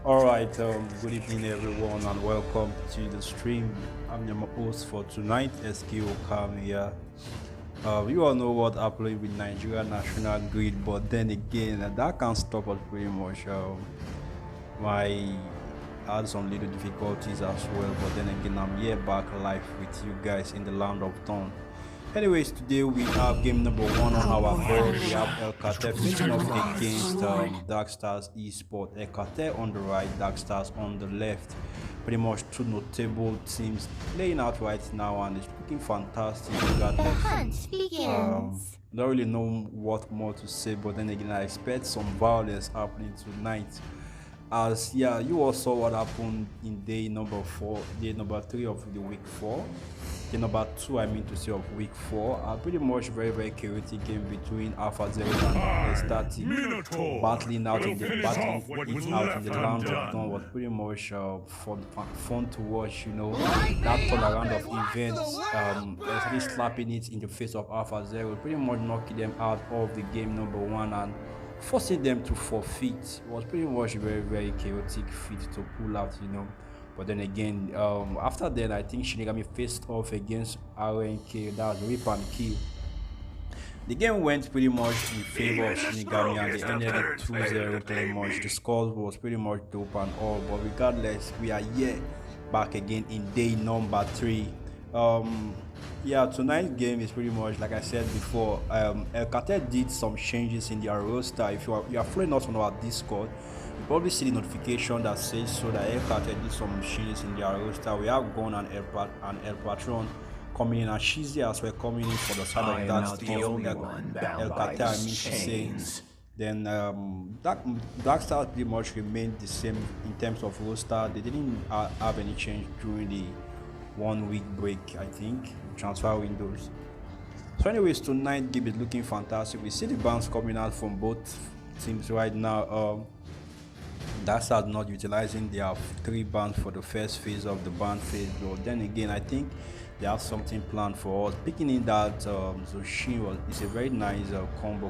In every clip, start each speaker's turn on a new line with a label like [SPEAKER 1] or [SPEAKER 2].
[SPEAKER 1] All right, good evening, everyone, and welcome to the stream. I'm your host for tonight, SK Okamiya. You all know what happened with Nigeria national grid, but then again, that can't stop us pretty much. My had some little difficulties as well, but then again, I'm here back live with you guys in the land of Dawn. Anyways, today we have game number one on our board. We have El Cartel facing off against Dark Stars Esport. El Cartel on the right, Dark Stars on the left. Pretty much two notable teams playing out right now, and it's looking fantastic. Regardless, don't really know what more to say, but then again, I expect some violence happening tonight. As yeah, you all saw what happened in day number 4, day number 3 of the week 4, day number 2, I mean to say, of week 4. Pretty much very chaotic game between Alpha Zero and Static, battling out in the land of Dawn. Was pretty much fun to watch. You know, that turnaround of events, especially slapping it in the face of Alpha Zero, pretty much knocking them out of the game number 1 and forcing them to forfeit. It was pretty much very chaotic feat to pull out, you know. But then again, after that, I think Shinigami faced off against RNK. That was Rip and Kill. The game went pretty much in favor of Shinigami, and they ended it 2-0 pretty much. The score was pretty much dope and all, but regardless, we are here back again in day number 3. Yeah, tonight's game is pretty much like I said before. El Cartel did some changes in their roster. If you are following us on our Discord, you probably see the notification that says so that El Cartel did some changes in their roster. We have Gon and El Patron coming in, and Shizzy as well coming in for the side of that El Cartel. I mean to say. Then Dark Stars pretty much remained the same in terms of roster. They didn't have any change during the 1 week break, I think, transfer windows. So anyways, tonight game is looking fantastic. We see the bans coming out from both teams right now. Dark Stars not utilizing their 3 bans for the first phase of the ban phase, but then again, I think they have something planned for us. Picking in that Zoshin is a very nice combo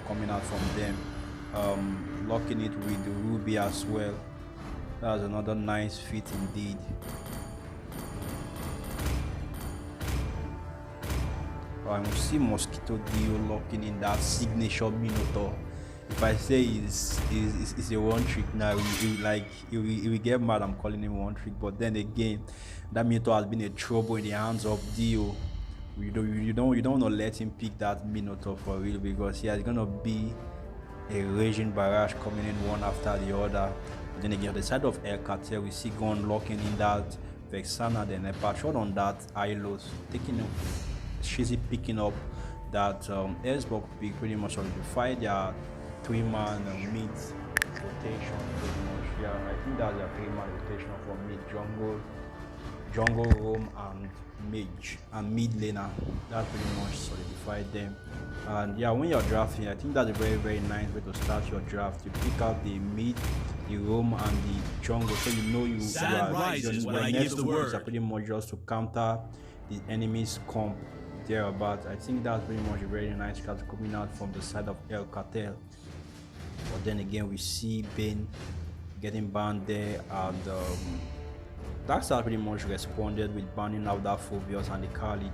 [SPEAKER 1] coming out from them. Locking it with the Ruby as well. That's another nice feat indeed. I see Mosquito Dio locking in that signature Minotaur. If I say it's a one trick now, he will get mad. I'm calling him one trick, but then again, that Minotaur has been a trouble in the hands of Dio. You don't want to let him pick that Minotaur for real, because yeah, it's gonna be a raging barrage coming in one after the other. But then again, on the side of El Cartel, we see Gon locking in that Vexana, then a patrol on that Ilos, taking him. Shizzy picking up that Xbox pick pretty much solidified their 3-man mid rotation pretty much. Yeah, I think that's their 3-man rotation for mid jungle roam and mage and mid laner. That pretty much solidified them. And yeah, when you're drafting, I think that's a very nice way to start your draft. You pick out the mid, the roam and the jungle, so you know your next moves are pretty much just to counter the enemy's comp thereabout. I think that's pretty much a very nice card coming out from the side of El Cartel. But then again, we see Bane getting banned there, and Dark Star pretty much responded with banning out that Phobius and the Kali.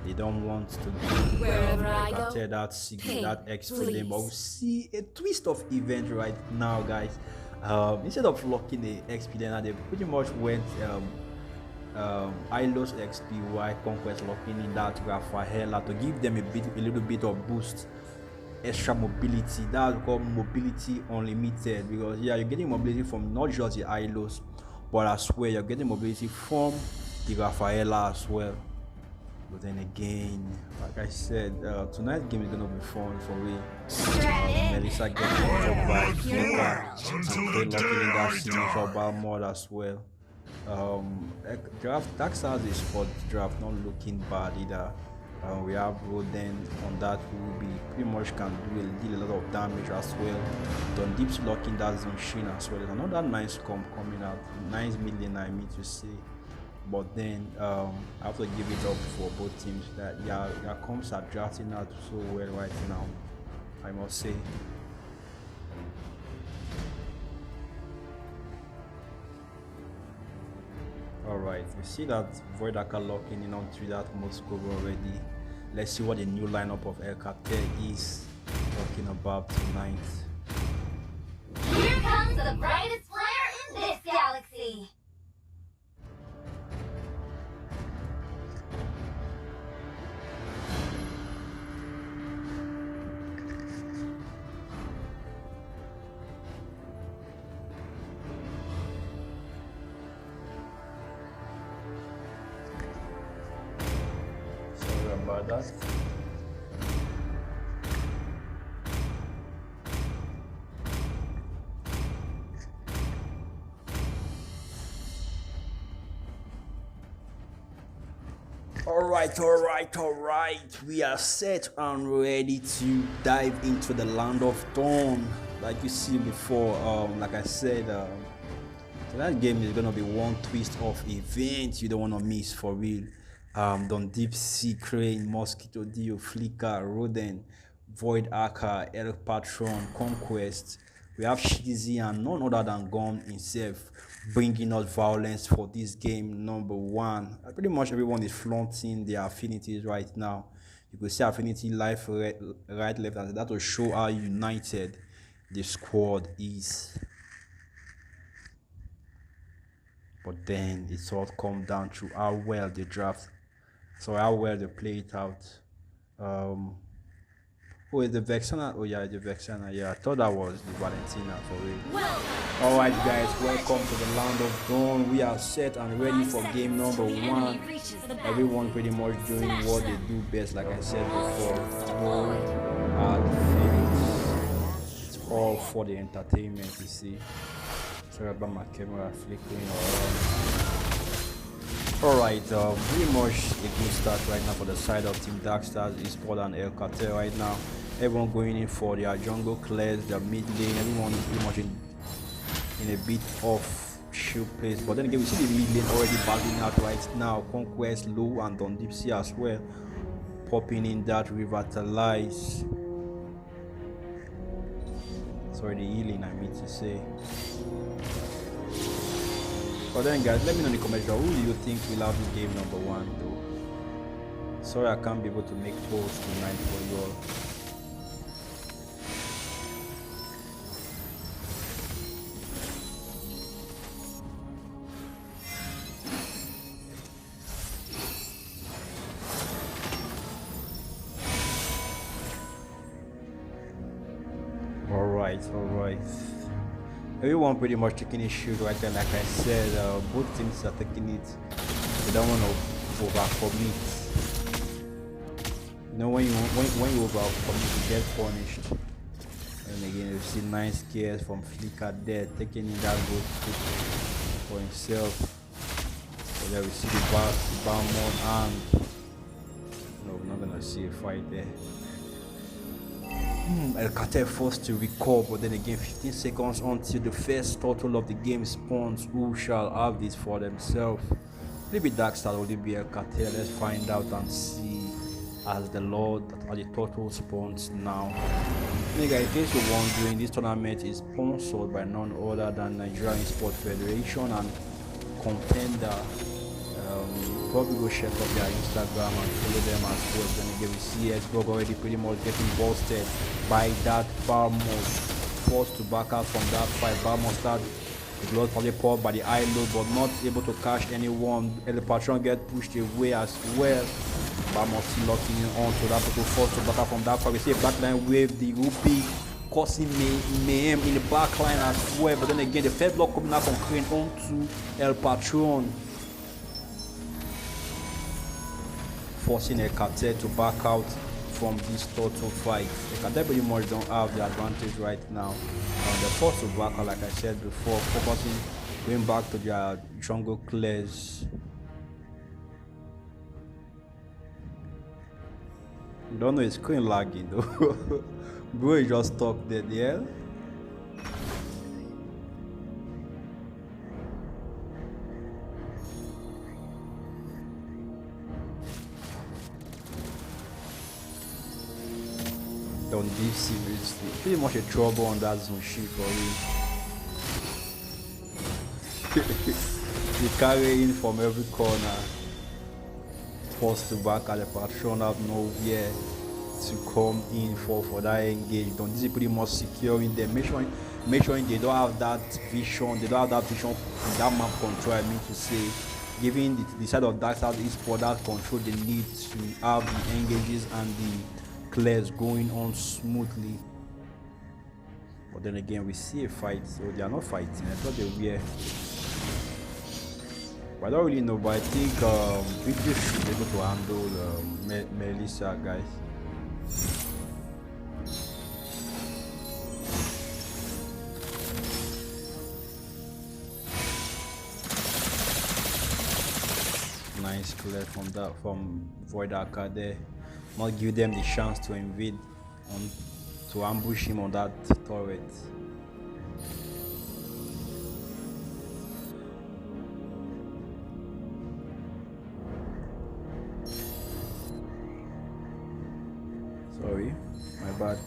[SPEAKER 1] They don't want to give El Cartel that signal, that X for them. But we see a twist of event right now, guys. Instead of locking the XP, they pretty much went Ilos XPY Conquest locking in that Rafaela to give them a little bit of boost, extra mobility. That's called mobility unlimited, because yeah, you're getting mobility from not just the Ilos, but as well you're getting mobility from the Rafaela as well. But then again, like I said, tonight's game is gonna be fun for me. Melissa getting up by Flicker and locking in that signature bar mod as well. Dark Stars is spot draft not looking bad either. We have Roden on that who will be pretty much can deal a lot of damage as well. Don Deep's locking that Zonshin as well. There's another nice comp coming out, nice mid lane I mean to say. But then I have to give it up for both teams that yeah, their comps are drafting out so well right now, I must say. Alright, we see that Void Aka locking in onto that Moscow already. Let's see what the new lineup of El Cartel is talking about tonight.
[SPEAKER 2] Here comes the brightest player in this galaxy!
[SPEAKER 1] Sorry about that. Alright. We are set and ready to dive into the land of dawn. Like you see before, like I said, so that game is gonna be one twist of event you don't wanna miss for real. Don Deep Sea Crane, Mosquito Dio, Flicker, Roden, Void Aka, El Patron, Conquest. We have Shizzy and none other than Gon himself bringing us violence for this game number one. Pretty much everyone is flaunting their affinities right now. You could see affinity life right, left, and that will show how united the squad is. But then it's all come down to how well they draft, so how well they play it out. Oh, is the Vexana? Oh yeah, the Vexana. Yeah, I thought that was the Valentina for real. Alright guys, welcome to the land of dawn. We are set and ready for game number one. Everyone pretty much doing what they do best, like I said before. No hard feelings. It's all for the entertainment, you see. Sorry about my camera flickering around. Alright, pretty much a good start right now for the side of Team Darkstars, Esport and El Cartel right now. Everyone going in for their jungle clears, their mid lane, everyone is pretty much in a bit of shield place. But then again, we see the mid lane already battling out right now. Conquest, Low, and Don Deep Sea as well. Popping in that Revitalize. Sorry, the healing I mean to say. But then guys, let me know in the comments who do you think will have the game number one though. Sorry I can't be able to make polls tonight for you all. Alright. Everyone pretty much taking a shoot right there. Like I said, both teams are taking it. They don't want to overcommit. You know, when you overcommit, you get punished. And again, you see nice gears from Flicker there, taking in that good for himself. So there we see the Balmond and no, we're not gonna see a fight there. El Cartel forced to recall, but then again 15 seconds until the first turtle of the game spawns. Who shall have this for themselves? Maybe Darkstar or maybe El Cartel. Let's find out and see as the Lord at the turtle spawns now. Nigga, in case you're wondering, this tournament is sponsored by none other than Nigerian Sport Federation and Contender. Probably go check out their Instagram and follow them as well. Then again, we see Xbox already pretty much getting busted by that Barmos. Forced to back out from that fight. Barmos started the blood probably poured by the eye load, but not able to catch anyone. El Patron get pushed away as well. Barmos still locking on to that people forced to back out from that fight. We see a backline wave the Rupee causing mayhem in the backline as well. But then again, the first block coming out from Crane onto El Patron, forcing a Cartel to back out from this total fight. The Cartel pretty much don't have the advantage right now. They're forced to back out, like I said before, focusing, going back to their jungle clears. Don't know, it's screen lagging though. Bro, is just stuck there, yeah? On this seriously, pretty much a trouble on that zone shit for me. They carry in from every corner. Forced to back at the patron out nowhere to come in for that engage. Don't this is pretty much securing them. Make sure they don't have that vision. They don't have that vision, that map control. I mean to say, giving the side of Dark Side is for that control they need to have the engages and the clears going on smoothly. But then again, we see a fight, so they are not fighting. I thought they were. But I don't really know, but I think Victory should be able to handle Melissa, guys. Nice clear from Void Arcade there. Not give them the chance to invade to ambush him on that turret. Sorry, my bad.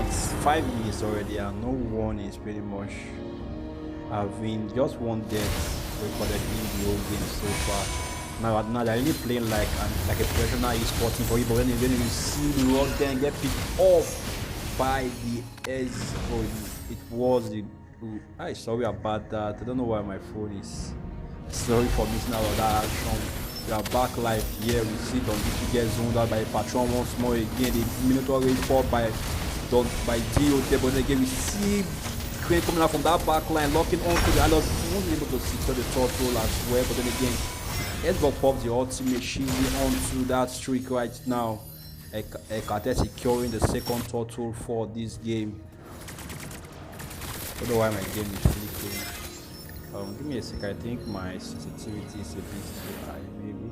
[SPEAKER 1] It's 5 minutes already and no one is pretty much having just one death recorded in the whole game so far. Now they're really playing like a professional esports team for you, but when you see the rock then get picked off by the S. Oh, it was the. I'm sorry about that. I don't know why my phone is. Sorry for missing out on that action. We are back live here. We see Don Dicky get zoomed out by a patron once more again. The Minotaur rage fought by DOT, but again we see Crane coming out from that back line, locking onto the island. He won't be able to secure the turtle as well, but then again. Xbox pops the ultimate shielding onto that streak right now. Cartel securing the second turtle for this game. I don't know why my game is flicking. Give me a sec. I think my sensitivity is a bit too high, maybe.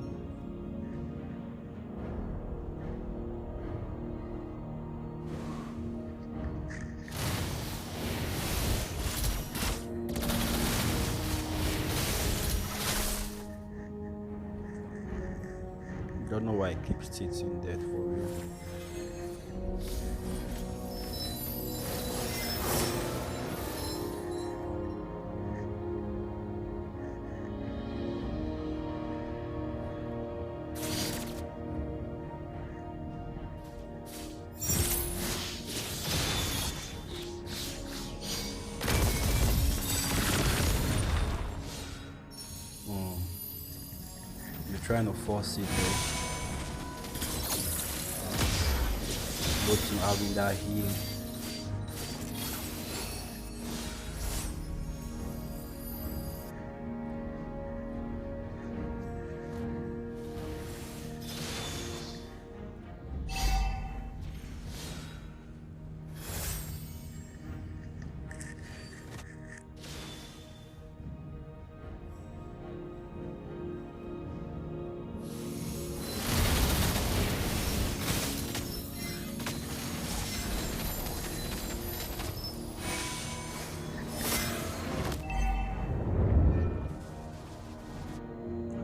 [SPEAKER 1] Don't know why I keep sitting dead for real. You're trying to force it though. To having that heal.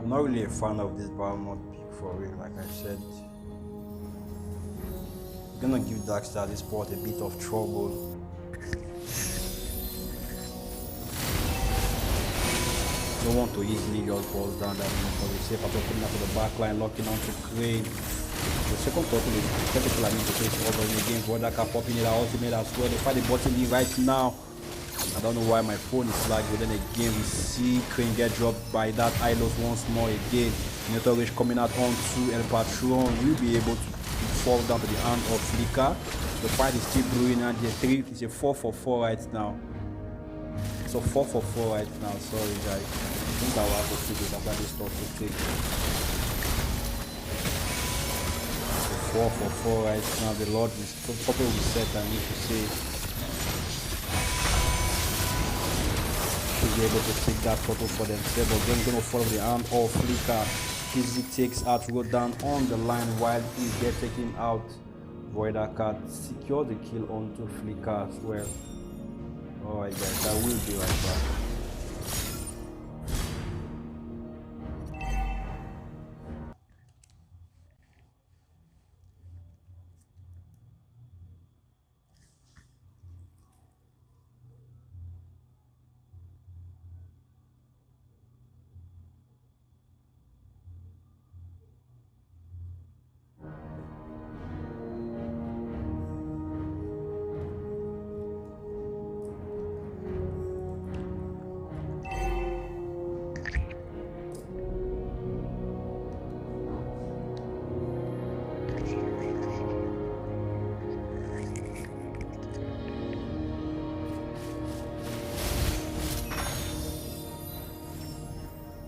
[SPEAKER 1] I'm not really a fan of this battle mode pick for real, like I said. I'm gonna give Darkstar this spot a bit of trouble. Don't want to easily just pause down that because we see Pato coming out of the back line, locking onto Crane. The second turtle is technical, I mean to face over in the game. Vodaka popping it out ultimate as well. They fight the bottom in right now. I don't know why my phone is lagging, but then again we see Crane get dropped by that Ilos once more again. Minotaur Rage coming out onto El Patron will be able to fall down to the hand of Flicker. The fight is still brewing and it's a 4-for-4 right now. It's a 4-for-4 right now, sorry guys. I think I will have to take it after this stuff to take. 4-for-4 right now. The Lord is totally reset, I need to say. Should be able to take that photo for themselves, but then gonna follow the arm of Flicker. Easy takes out Road down on the line while he gets taken out. Voida Cat secure the kill onto Flicker as well. Alright guys, I will be right back.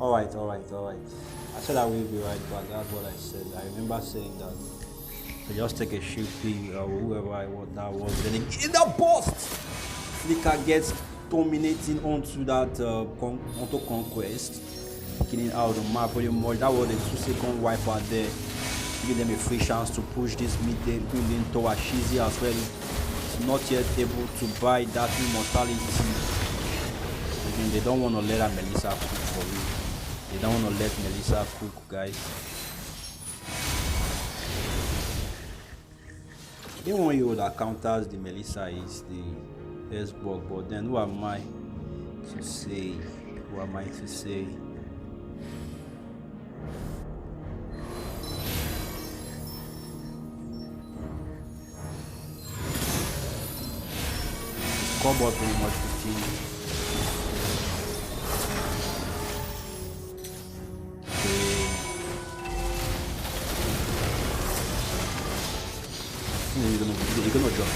[SPEAKER 1] Alright. I said I will be right back. That's what I said. I remember saying that. So just take a shifty, whoever I was that was. Then in the burst, Flicker gets dominating onto that onto conquest, killing out the map pretty much. That was a 2-second wiper there, giving them a free chance to push this mid lane towards Shizi as well. It's not yet able to buy that immortality. Again, they don't want to let that Melissa cook for real. They don't want to let Melissa cook, guys. The one hero that counters the Melissa is the S-Bug, but then who am I to say? Who am I to say? Scoreboard pretty much 15. You're gonna drop.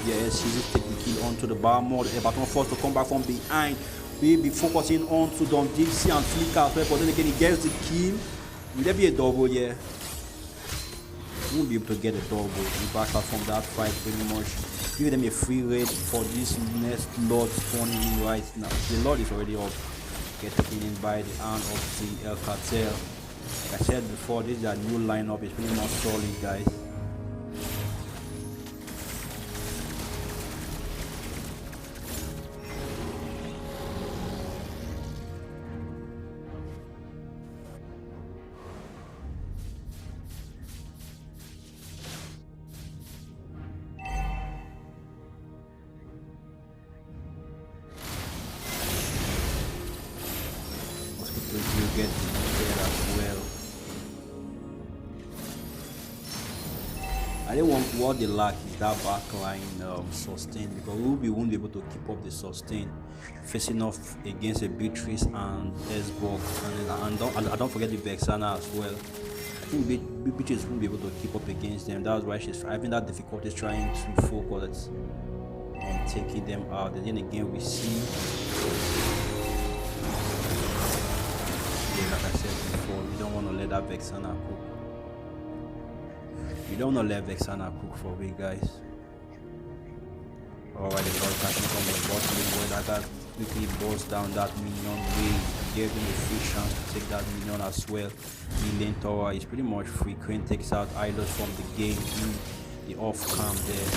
[SPEAKER 1] Yes, she's just taking the kill onto the bar mode. Baton forced to come back from behind. We'll be focusing on to Don Dixie and Flicker as well, but then again he gets the kill. Will there be a double? Yeah. He won't be able to get a double. He back out from that fight pretty much. Give them a free raid for this next Lord spawning in right now. The Lord is already up. Get taken in by the hand of the El Cartel. Like I said before, this is a new lineup. It's pretty much solid, guys. You get there as well. I don't want what they lack is that backline sustain, because we won't be able to keep up the sustain facing off against a Beatrice and S-Bug, and don't forget the Vexana as well. I think Beatrice won't be able to keep up against them. That's why she's having that difficulty trying to focus on taking them out. And then again we see, like I said before, we don't want to let that Vexana cook. We don't want to let Vexana cook for we, guys. Alright, the Lord catching from the bottom where that guy quickly balls down that minion wave. Gave them a free chance to take that minion as well. The lane tower is pretty much free. Crane takes out idols from the game in the off cam there.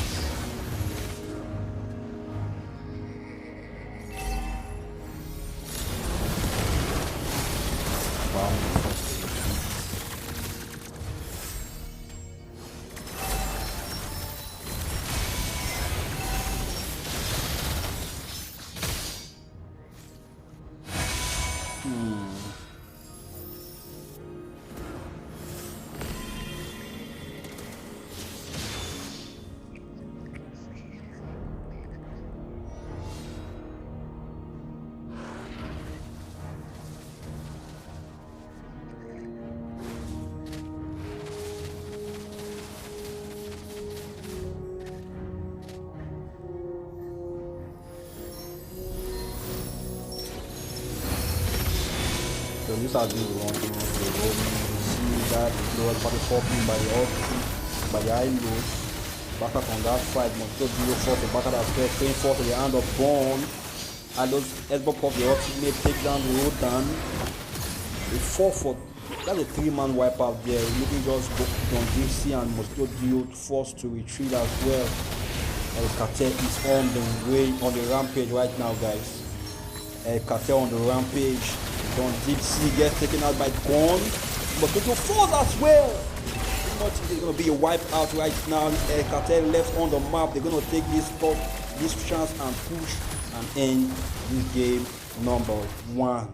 [SPEAKER 1] So this has been the one thing to go. You see that there was about 4 pin by the Otsutsuki, by the high load. Back up on that fight, Monto Dio force the back of that square, playing force to the hand of Bond. And those S-Bug of the Otsutsuki take down the road down. A 4-4, that's a 3-man wipe out there. Looking just on DC and Monto Dio forced to retreat as well. El Cartel is on the way, on the rampage right now, guys. El Cartel on the rampage. Don Dipsy gets taken out by Gon, but Toto falls as well. It's going to be a wipe out right now. El Cartel left on the map. They're going to take this chance and push and end this game number 1.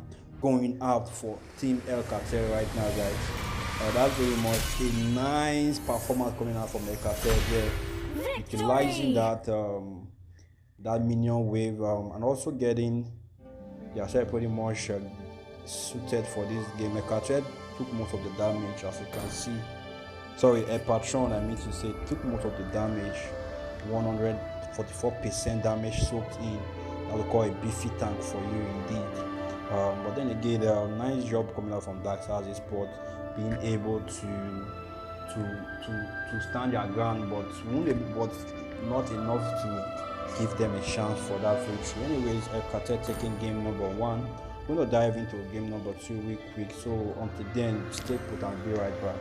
[SPEAKER 1] Going out for Team El Cartel right now, guys. That's very much a nice performance coming out from El Cartel there, utilizing that that minion wave and also getting pretty much suited for this game. A Cartel took most of the damage, as you can see. Sorry, a Patron, I mean to say, took most of the damage. 144% damage soaked in. That we call a beefy tank for you indeed. But then again, nice job coming out from Black Stars Sport, being able to stand their ground, but not enough to give them a chance for that victory. Anyways, Cartel taking game number one. We're gonna dive into game number two real quick. So until then, stay put and be right back.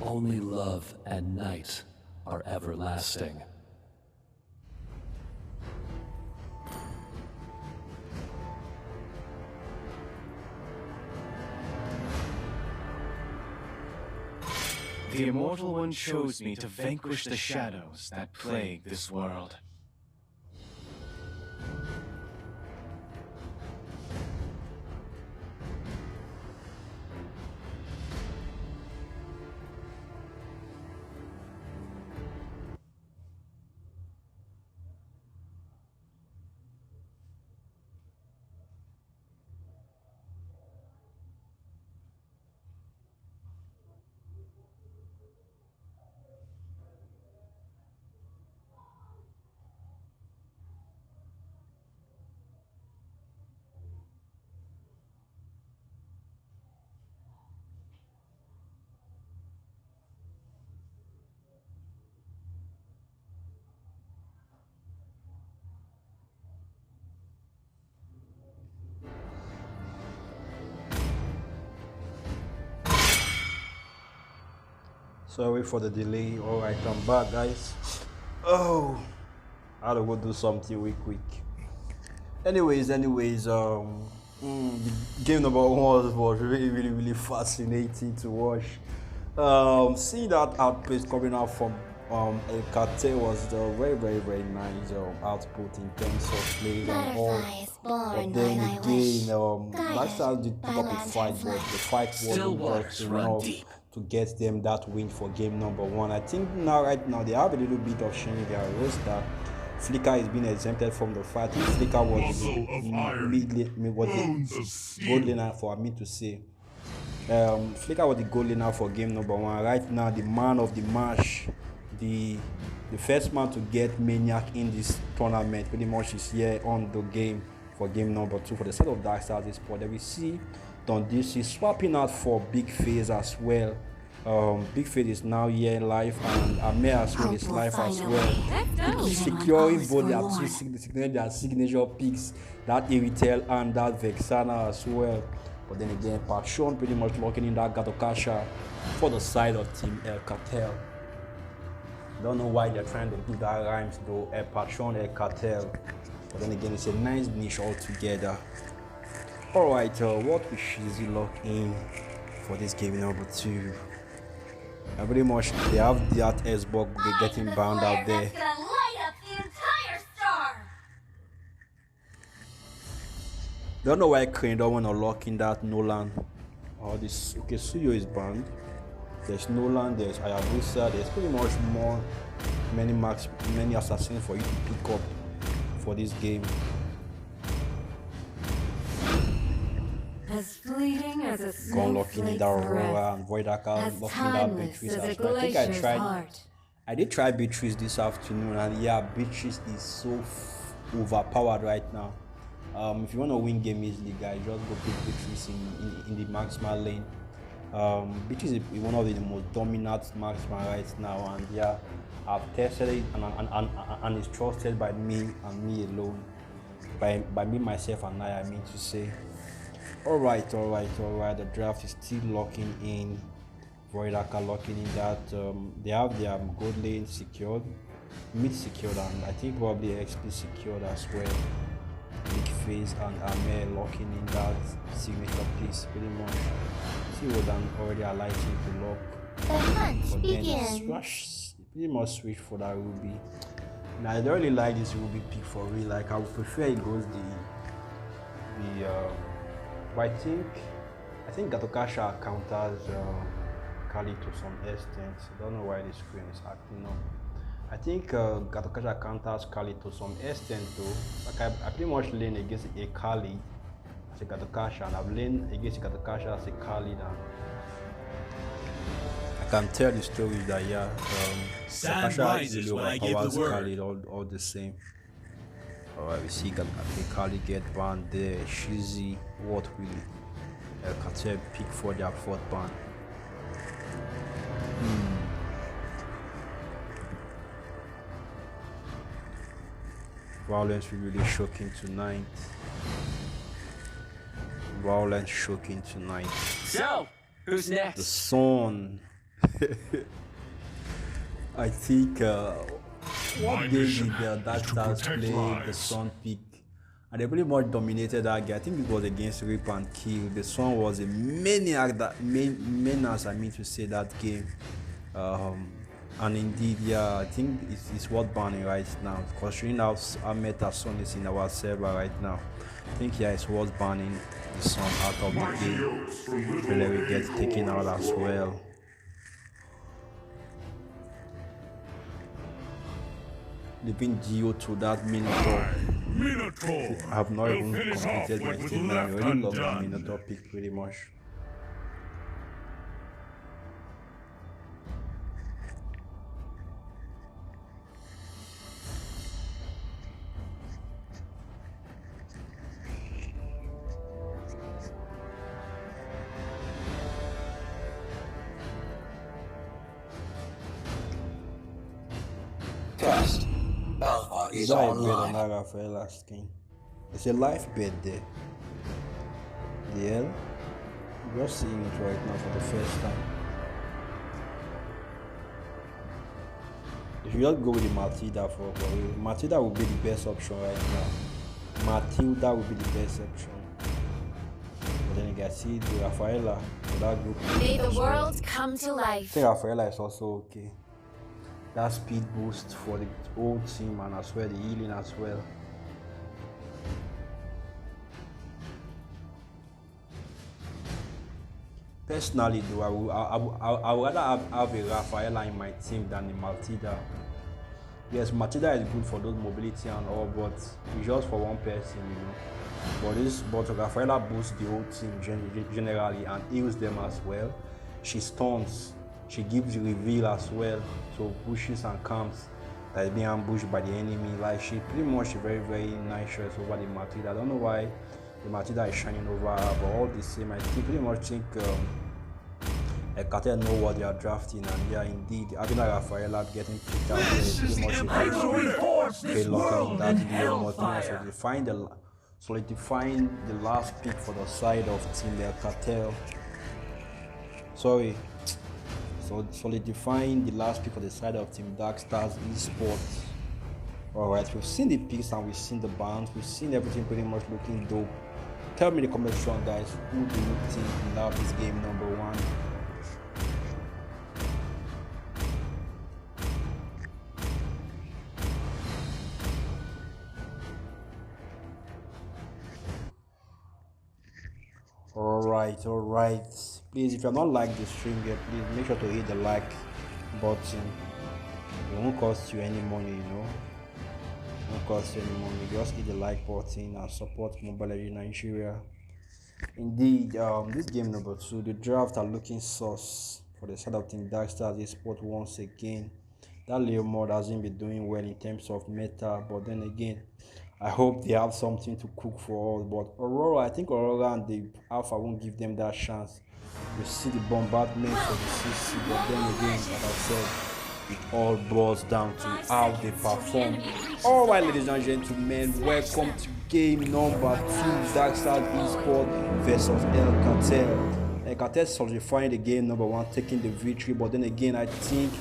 [SPEAKER 3] Only love and night are everlasting.
[SPEAKER 4] The Immortal One chose me to vanquish the shadows that plague this world.
[SPEAKER 1] Sorry for the delay. Alright, I'm back, guys. Oh, I had to go do something real quick. Anyways, the game number one was really fascinating to watch. Seeing that output coming out from El Cartel was very nice output in terms of plays and all. But then again, Blackstar did put up a fight, but the fight wasn't just enough to get them that win for game number one. I think right now they have a little bit of shame in their roster. Flicker is being exempted from the fight. Flicker was the gold laner for me to say. Flicker was the gold laner for game number one. Right now, the man of the match, the first man to get Maniac in this tournament, pretty much is here on the game for game number two for the set of Dark Stars Sport. Then we see Dundee swapping out for Big Face as well. Big Face is now here live, and Amir as well is live as well. Securing both their two signature picks, that Iritel and that Vexana as well. But then again, Pachon pretty much locking in that Gatokasha for the side of Team El Cartel. Don't know why they're trying to do that rhymes though. Pachon El Cartel. But then again, it's a nice niche altogether. Alright, what we should lock in for this game number two? Pretty much they have that S-Bug getting bound out there.
[SPEAKER 2] That's gonna light up the entire star.
[SPEAKER 1] Don't know why Crane don't want to lock in that Nolan. This okay, Suyo is banned. There's Nolan, there's Ayabusa, there's pretty much many assassins for you to pick up for this game.
[SPEAKER 5] As fleeting as a
[SPEAKER 1] Gone locking in that Aurora and Voidaka locking that Beatrice as well. I think I did try Beatrice this afternoon, and yeah, Beatrice is so overpowered right now. If you want to win game easily, guys, just go pick Beatrice in the maximal lane. Beatrice is one of the most dominant marksman right now, and yeah, I've tested it and it's trusted by me and me alone, by me, myself, and I mean to say. Alright, the draft is still locking in. Voidaka locking in that they have their gold lane secured, mid secured, and I think probably XP secured as well. Big Face and Amir locking in that signature piece pretty much. See what I'm already alighting to lock.
[SPEAKER 2] The hunt
[SPEAKER 1] But then
[SPEAKER 2] begins.
[SPEAKER 1] pretty much switch for that Ruby. Now I don't really like this Ruby pick for real. Like I would prefer it goes but I think Gatokasha counters Kali to some extent. I don't know why the screen is acting up. I think Gatokasha counters Kali to some extent though. Like I pretty much lane against a Kali as a Gatokasha, and I've laned against Gatokasha as a Kali now. I can tell the story that yeah, Gatokasha easily overpowers Kali all the same. Alright, we see Kali get banned there. Shizi, what will El Cartel pick for their fourth ban? Violence really shocking tonight.
[SPEAKER 4] So, who's
[SPEAKER 1] The
[SPEAKER 4] next?
[SPEAKER 1] sun. I think what
[SPEAKER 5] My
[SPEAKER 1] day
[SPEAKER 5] mission
[SPEAKER 1] did that
[SPEAKER 5] is to
[SPEAKER 1] stars
[SPEAKER 5] protect
[SPEAKER 1] play the
[SPEAKER 5] lives.
[SPEAKER 1] Sun pick? And they pretty much dominated that game. I think it was against Rip and Kill. The Sun was a maniac, menace, I mean to say, that game. And indeed, yeah, I think it's worth banning right now. Considering how meta Sun is in our server right now, I think, yeah, it's worth banning the Sun out of the game. Really get taken out as well. Leaving Geo to that Minotaur.
[SPEAKER 5] Minotaur.
[SPEAKER 1] I have not
[SPEAKER 5] will
[SPEAKER 1] even
[SPEAKER 5] finish off
[SPEAKER 1] completed my
[SPEAKER 5] what was
[SPEAKER 1] statement. I
[SPEAKER 5] left
[SPEAKER 1] already logged that
[SPEAKER 5] undone.
[SPEAKER 1] Minotaur pick pretty much.
[SPEAKER 6] Test. Alpha is
[SPEAKER 1] Live bed on
[SPEAKER 6] online.
[SPEAKER 1] that Rafaela skin. It's a live bed there. The hell? You're just seeing it right now for the first time. If you just go with the Matilda for real, Matilda will be the best option right now. Matilda will be the best option. But then you can see the Rafaela for that group.
[SPEAKER 2] May the world come to
[SPEAKER 1] I
[SPEAKER 2] life.
[SPEAKER 1] think Rafaela is also okay. That speed boost for the whole team and as well the healing as well. Personally though, I would rather have a Rafaela in my team than a Matilda. Yes, Matilda is good for those mobility and all, but it's just for one person, you know. But Rafaela boosts the whole team generally and heals them as well. She stuns. She gives the reveal as well, so bushes and camps that is being ambushed by the enemy. Like, she pretty much a very, very nice choice over the Matilda. I don't know why the Matilda is shining over her, but all the same, I pretty much think Cartel know what they are drafting, and yeah, indeed, having a Rafaela getting picked out there is pretty much a very lucky in that video. More solidifying the last pick for the side of Team Cartel. Sorry. So solidifying the last pick for the side of Team Dark Stars Esports. Alright, we've seen the picks and we've seen the bands, we've seen everything pretty much looking dope. Tell me in the comment section, guys, who do you think will have this game number one? Alright. Please, if you're not like the stream yet, please make sure to hit the like button. It won't cost you any money, you know. It won't cost you any money. Just hit the like button and support Mobile Legends Nigeria. Indeed, this game number 2, the draft are looking sus for the side of Team Dark Stars Esports once again. That little mod hasn't been doing well in terms of meta, but then again, I hope they have something to cook for us. But Aurora, I think Aurora and the Alpha won't give them that chance. You see the bombardment of the CC, but then again, like I said, it all boils down to how they perform. Alright, ladies and gentlemen, welcome to game number 2, Dark Stars Esports versus El Cartel. El Cartel solidifying the game number 1, taking the victory, but then again, I think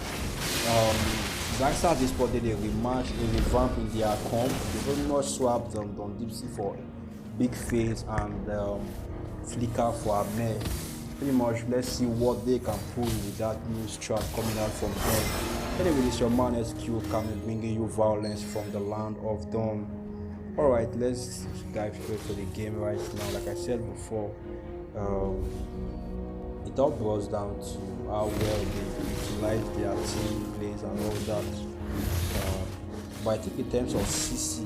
[SPEAKER 1] Dark Stars Esports did a rematch, a revamp in their comp. They very much swapped on Dipsy for Big Face and Flicker for Amir. Pretty much, let's see what they can pull with that new strat coming out from them. Anyway, this is your man SQ coming, bringing you violence from the land of Dawn. Alright, let's dive straight to the game right now. Like I said before, it all boils down to how well they utilize their team plays and all that. But I think in terms of CC,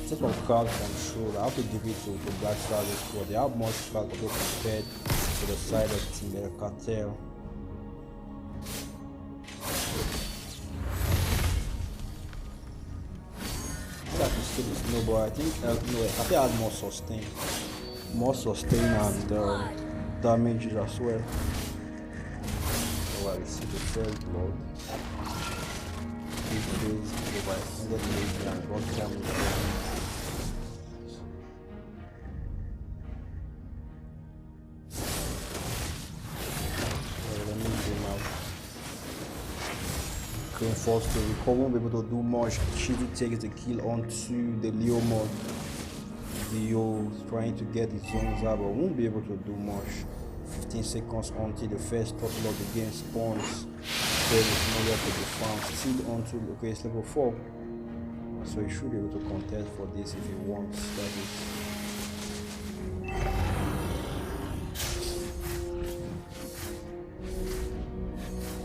[SPEAKER 1] in terms of crowd control, I have to give it to Black Stars Esports. They have much crowd control compared to the side of Team Cartel. I can still the snowball. I think Cartel has more sustain and damages as well. So I see the first blood. Big phase over extended leg and blood damage. Let me crane force to recover, won't be able to do much. Shizu takes the kill onto the Leo mod. Leo is trying to get his zones out, but won't be able to do much. 15 seconds until the first turtle of the game spawns. There is nowhere to be found. Still onto, okay, it's level 4. So he should be able to contest for this if he wants. That is.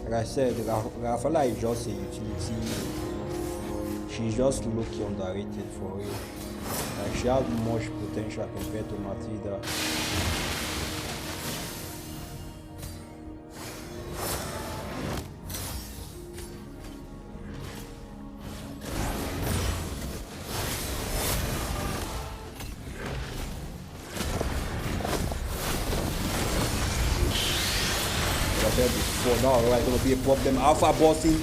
[SPEAKER 1] Like I said, Rafala is just a utility. She's just low-key underrated for real. Like she has much potential compared to Matilda. Before now, right, gonna be a problem. Alpha bossing,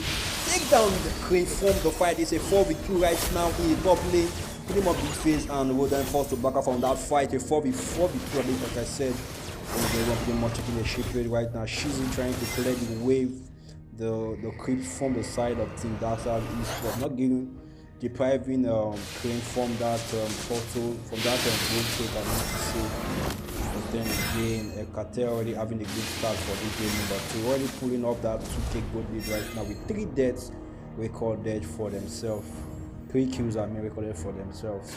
[SPEAKER 1] take down the crane form. The fight is a 4v2 right now in the top lane. Put him up big face and Rodan forced to back up from that fight. A 4v2, like I said. They were pretty much taking a ship rate right now. She's trying to clear the wave, the creeps from the side of Team Darkside East, not giving, depriving crane from that photo, from that gold take, I need to say. But then again, Cartel already having a good start for this game number 2, already pulling up that 2k gold lead right now with 3 deaths recorded for themselves. 3 kills are recorded for themselves.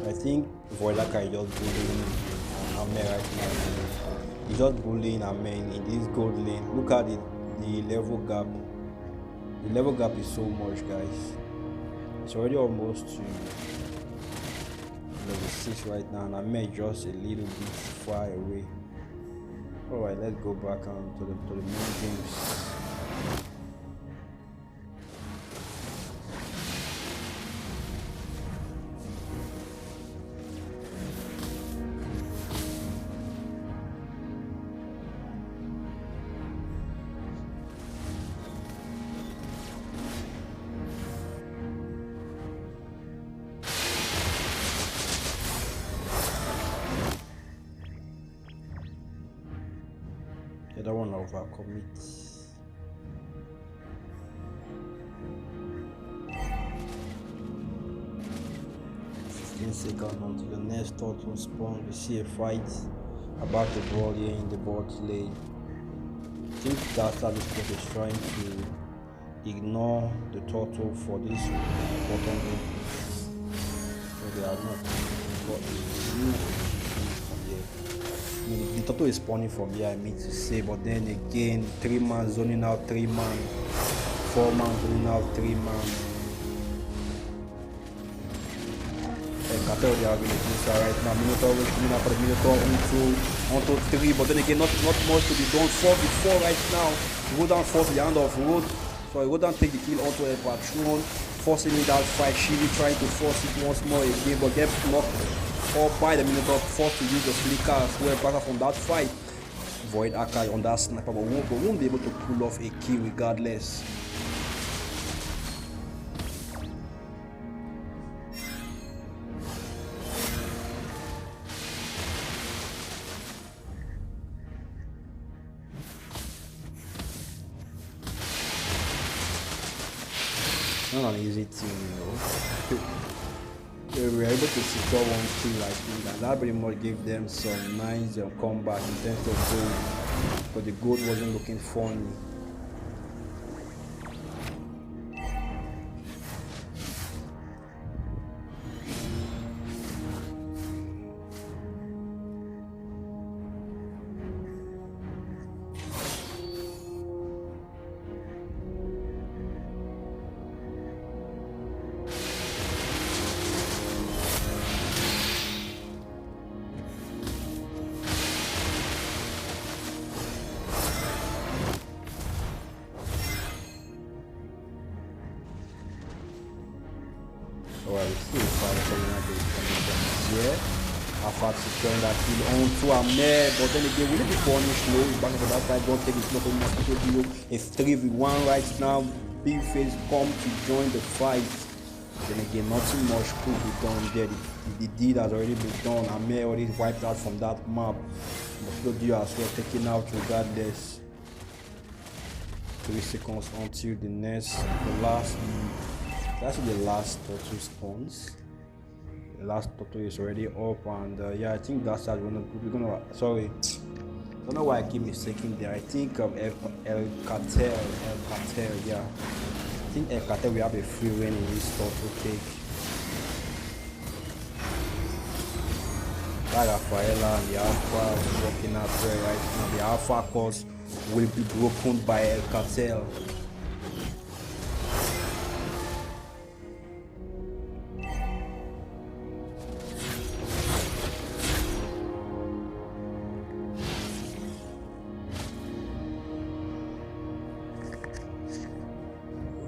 [SPEAKER 1] I think Voidaka is just bullying Ame right now. He's just bullying Ame in this gold lane. Look at it, the level gap. The level gap is so much, guys. It's already almost to level 6 right now, and I'm just a little bit far away. Alright, let's go back on to the main games. I don't want to overcommit. Seconds until the next turtle spawn. We see a fight about the ball here in the bot lane. I think that service bot is trying to ignore the turtle for this bottom lane. So they are not. The turtle is spawning from here, I mean to say, but then again, 3 man zoning out 3 man, 4 man zoning out 3 man. Cartel, they are really closer right now. Minotaur is coming up for the Minotaur onto 3, but then again, not much to be done. 4v4 right now. Rodan forced the hand of Road. So Rodan take the kill onto a Patron, forcing in that fight. Shiri trying to force it once more again, but gets knocked up by the Minotaur, forced to use the flicker as well back from that fight. Void Akai on that sniper, but won't be able to pull off a kill regardless. Not an easy team, you know. They were able to secure 1 kill, I think, and that pretty much gave them some nice comeback in terms of gold, but the gold wasn't looking funny. Alright, we see if I'm coming out here. After securing that kill onto Ahmed, but then again, will it be punished? No, he's back for that side, don't take it, not a mosquito deal. A 3v1 right now. Big Face come to join the fight. Then again, nothing much could be done there. The deed has already been done. Amir already wiped out from that map. But as well taken out regardless. 3 seconds until the last turtle spawns. The last turtle is already up, and yeah, I think that's how we're gonna. Sorry, I don't know why I keep mistaking there. I think El Cartel, yeah. I think El Cartel we have a free win in this turtle cake. That Rafaela and the Alpha is working out there right now. The Alpha course will be broken by El Cartel.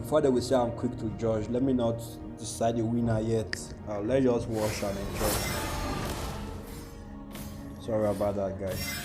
[SPEAKER 1] Before they will say I'm quick to judge, let me not decide the winner yet. Let's just watch and enjoy. Sorry about that, guys.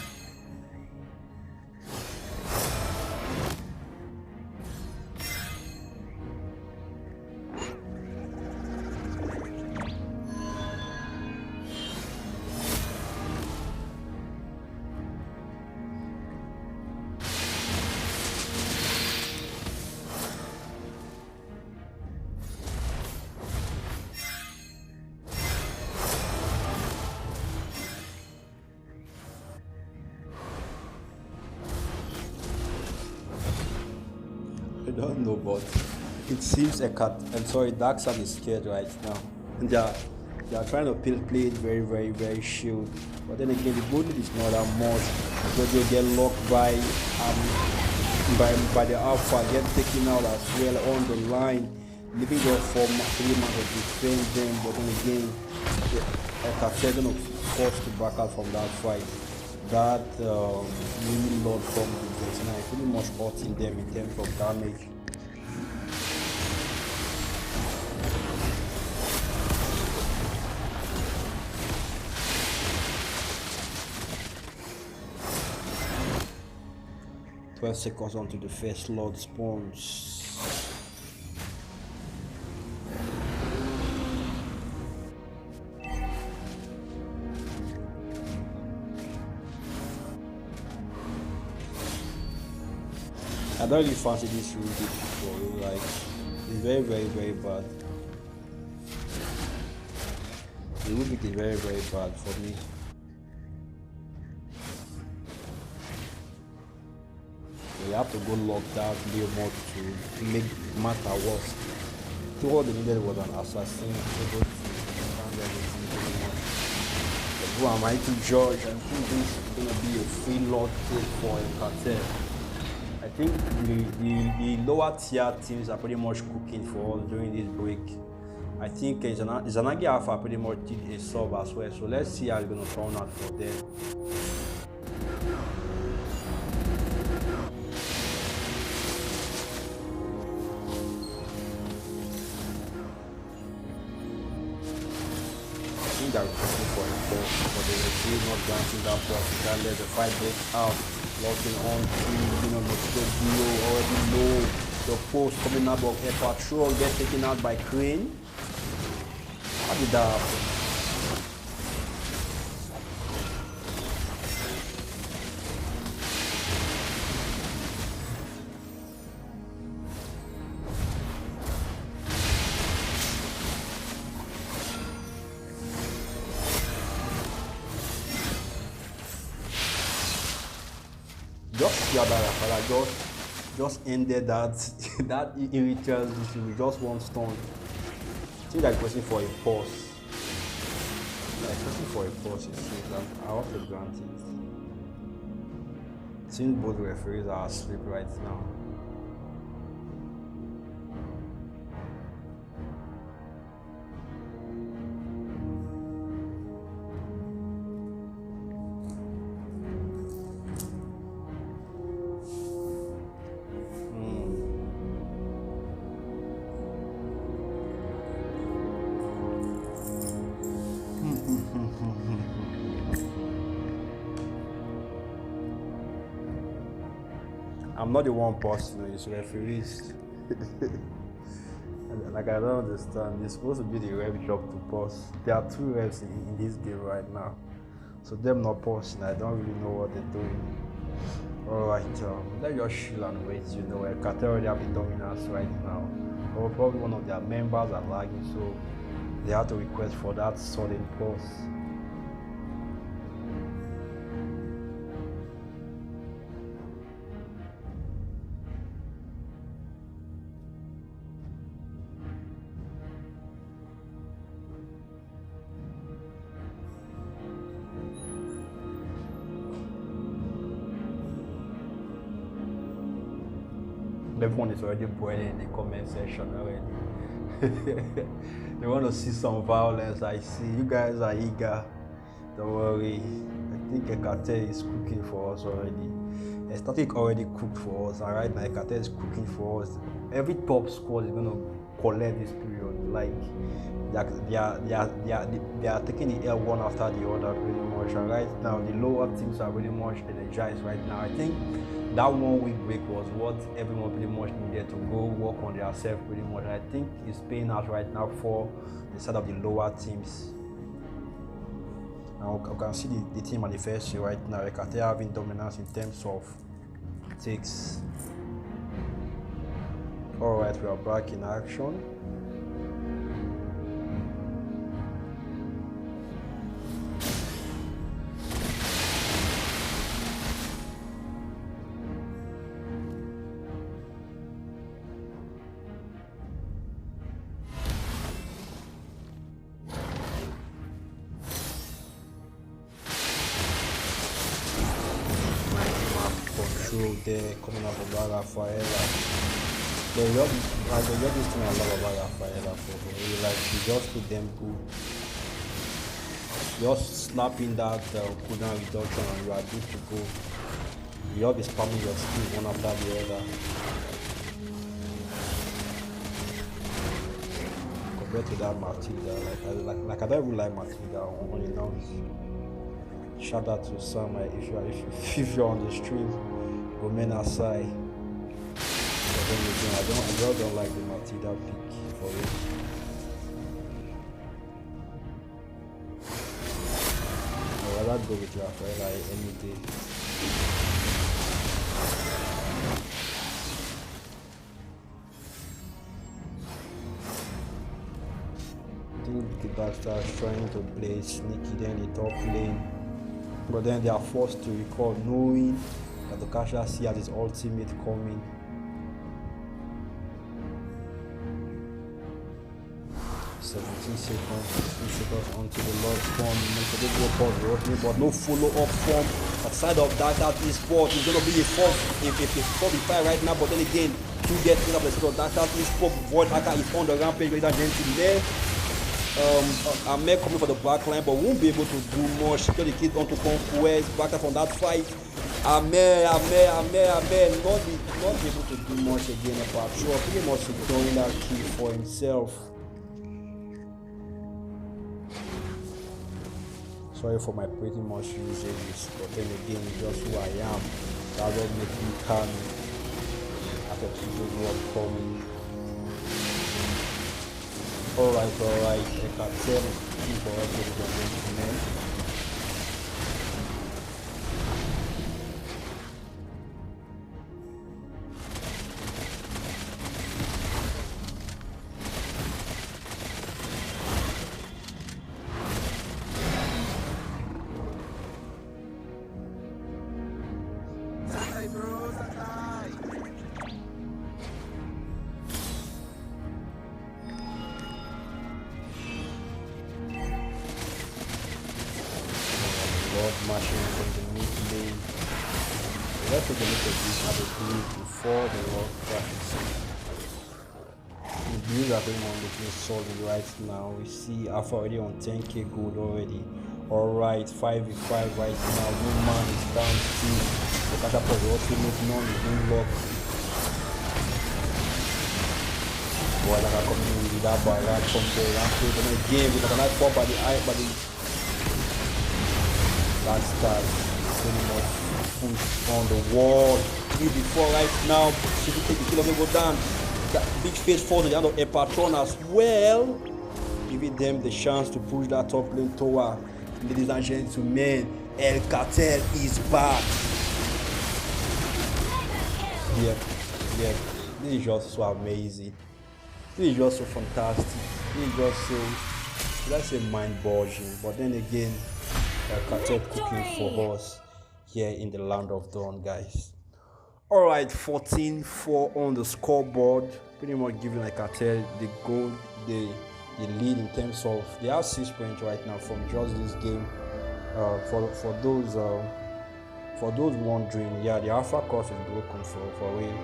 [SPEAKER 1] I don't know, but it seems Darkseid is scared right now. And they are trying to play it very shield. But then again, the good is not that much because they'll get locked by the Alpha, get taken out as well on the line, leaving their 3 man to defend them. But then again, Cartel gonna force to back out from that fight. That really load from the Vietnam pretty much hurting them in terms of damage. "12 seconds until the first Lord spawns." I don't really fancy this rule for you, like it's very bad. The rule is very bad for me. You have to go locked out Leo mode to make matter worse. So all they needed was an assassin able to understand everything pretty much. But who am I to judge? I think this is gonna be a free Lord take for a Cartel. I think the lower tier teams are pretty much cooking for us during this break. I think Izanagi Alpha pretty much did a sub as well, so let's see how it's going to turn out for them. I think they're pushing for a boss, but they were still not granting that boss. You can't let the fight break out. Locking on to, the duo already know the post coming out of Air Patrol, get taken out by Crane. How did that happen? Just ended that irritates issue with just one stone. I think they're requesting for a pause. They're requesting for a pause, you see, I have to grant it. Since both referees are asleep right now. I'm not the one posting, it's referees. Like I don't understand. It's supposed to be the ref job to pause. There are two refs in this game right now, so them not pausing. I don't really know what they're doing. Alright, let's just chill and wait. You know, Cartel already have the dominance right now. Or probably one of their members are lagging, so they have to request for that sudden pause. Everyone is already boiling in the comment section already. They want to see some violence. I see you guys are eager. Don't worry. I think a Cartel is cooking for us already. Static already cooked for us, and right now Cartel is cooking for us. Every top squad is gonna collect this period. Like they are taking the L one after the other pretty much. And right now the lower teams are really much energized right now. I think that 1 week break was what everyone pretty much needed to go work on themselves pretty much. I think it's paying out right now for the side of the lower teams. Now you can see the team manifesting right now. Cartel having dominance in terms of takes. Alright, we are back in action. There coming up with Rafaela. They love this thing I love about Rafaela for real. Like she just too damn good. Just slapping that cooldown reduction and you are good to go. You have be spamming your skills one after the other. Compared to that Matilda, like I don't even like Matilda on the downs. Shout out to Sam if you're on the stream. Remain aside. But then again, I just don't like the Matilda pick for it. I'd rather go with Rafaela any day. I think the Backstar's trying to play sneaky then the top lane. But then they are forced to recall knowing that the Kasha see has his ultimate coming. Seconds, 16 seconds onto the Lord's form. But no follow-up form. Aside of that e-sport is gonna be a 45 right now, but then again, to get rid of the sport, that e-sport Void Hacker is on the rampage right now, there. Amir coming for the back line, but won't be able to do much. Tell the kid on to conquest, back up from that fight. Amir, not able to do much again, but sure, pretty much securing that kill for himself. Sorry for my pretty much usage, but then again, just who I am. That will make me calm after the world coming. Alright, I can tell people what they are going to make. Mashing from the mid lane. The rest of the mid lane have a blue before the Lord crashes. The blues are going on looking solid right now. We see Alpha already on 10k gold already. Alright, 5v5 right now. No man is down still. The catcher for the ultimate none is being locked. Boy, like I coming in with that barrage from the rampage. And again, with a nice pop by the eye, by the that starts pretty much push on the wall. 3v4 right now. Should we take the kill of the go down? That big face falls in the hand of a patron as well, giving them the chance to push that top lane tower. Ladies and gentlemen, El Cartel is back. Yeah, yeah. This is just so amazing. This is just so fantastic. This is just so, let's say, mind-boggling. But then again, El Cartel cooking for us here in the land of dawn, guys. All right, 14-4 on the scoreboard. Pretty much giving El Cartel the goal, the lead in terms of they have 6 points right now from just this game. For those wondering, yeah, the Alpha course is broken for real,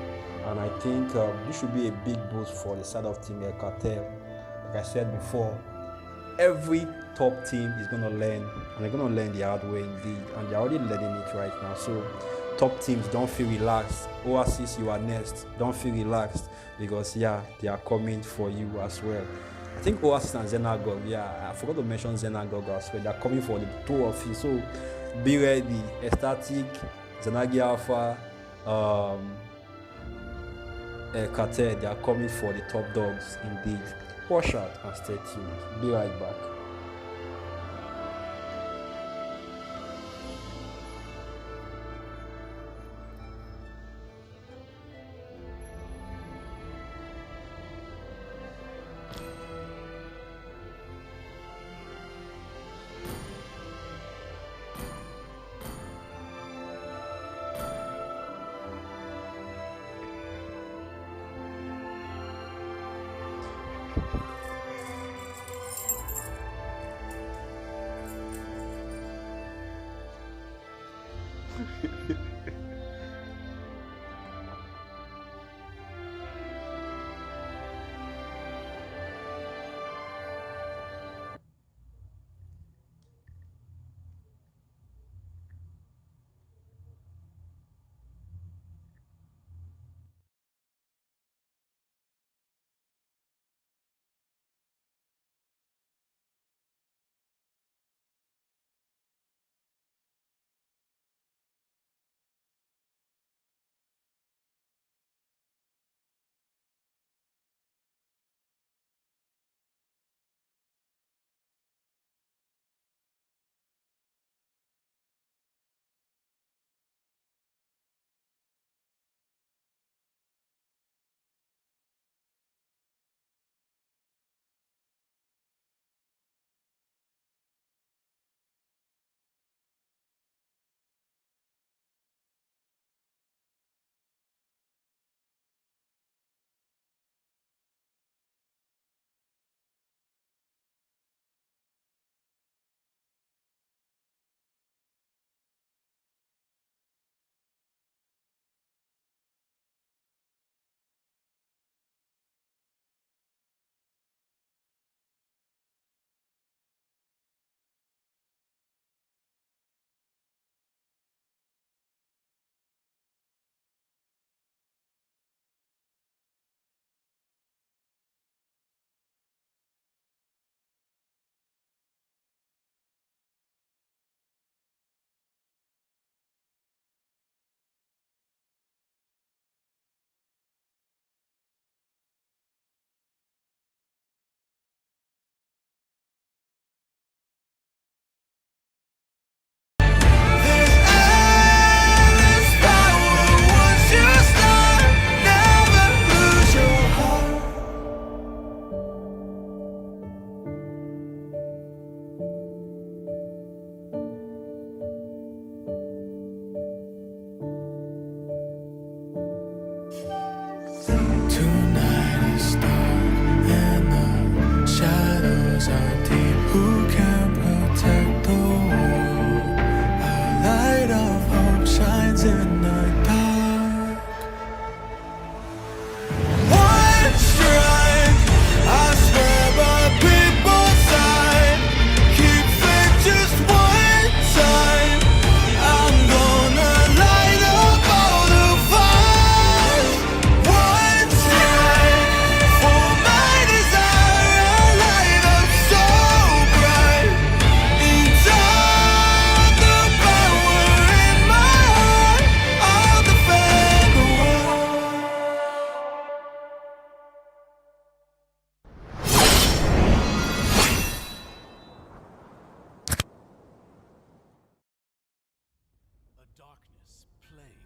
[SPEAKER 1] and I think this should be a big boost for the side of Team El Cartel. Like I said before, every top team is gonna learn, and they're gonna learn the hard way indeed, and they're already learning it right now. So, top teams, don't feel relaxed. Oasis, you are next. Don't feel relaxed because yeah, they are coming for you as well. I think Oasis and Xenagog, yeah, I forgot to mention Xenagog as well. They're coming for the two of you, so be ready. Ecstatic, Zenagi Alpha, Cartel, they are coming for the top dogs indeed. Watch out and stay tuned. Be right back.